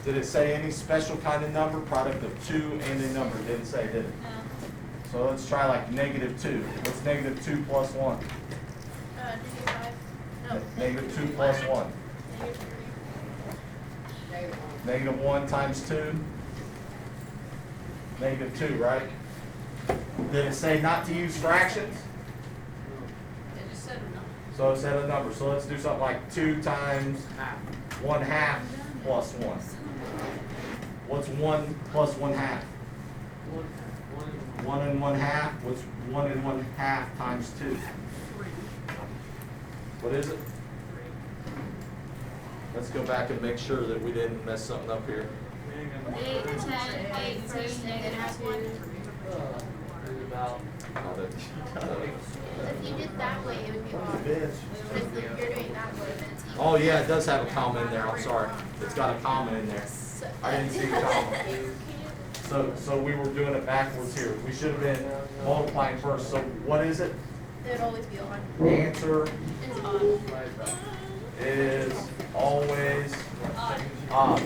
S1: Did it say any special kind of number? Product of 2 and a number. Didn't say, did it?
S5: No.
S1: So let's try like negative 2. What's negative 2 plus 1?
S4: -5. No.
S1: Negative 2 plus 1.
S4: -3.
S6: -1.
S1: Negative 1 times 2. Negative 2, right? Did it say not to use fractions?
S2: It just said a number.
S1: So it said a number. So let's do something like 2 times
S6: Half.
S1: 1/2 plus 1. What's 1 plus 1/2? 1 and 1/2. What's 1 and 1/2 times 2?
S2: 3.
S1: What is it?
S2: 3.
S1: Let's go back and make sure that we didn't mess something up here.
S5: 8, 10, 18, negative 2.
S4: If you did that way, it would be odd. But if you're doing that way, then it's equal.
S1: Oh yeah, it does have a comma in there. I'm sorry. It's got a comma in there.
S4: So-
S1: I didn't see the comma. So we were doing it backwards here. We should have been multiplying first. So what is it?
S4: They'd always be odd.
S1: Answer
S4: It's odd.
S1: is always
S5: Odd.
S1: odd.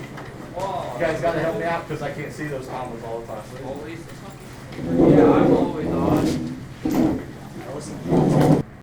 S1: You guys gotta help me out because I can't see those commas all the time.
S7: Always? Yeah, I'm always on.
S1: Listen.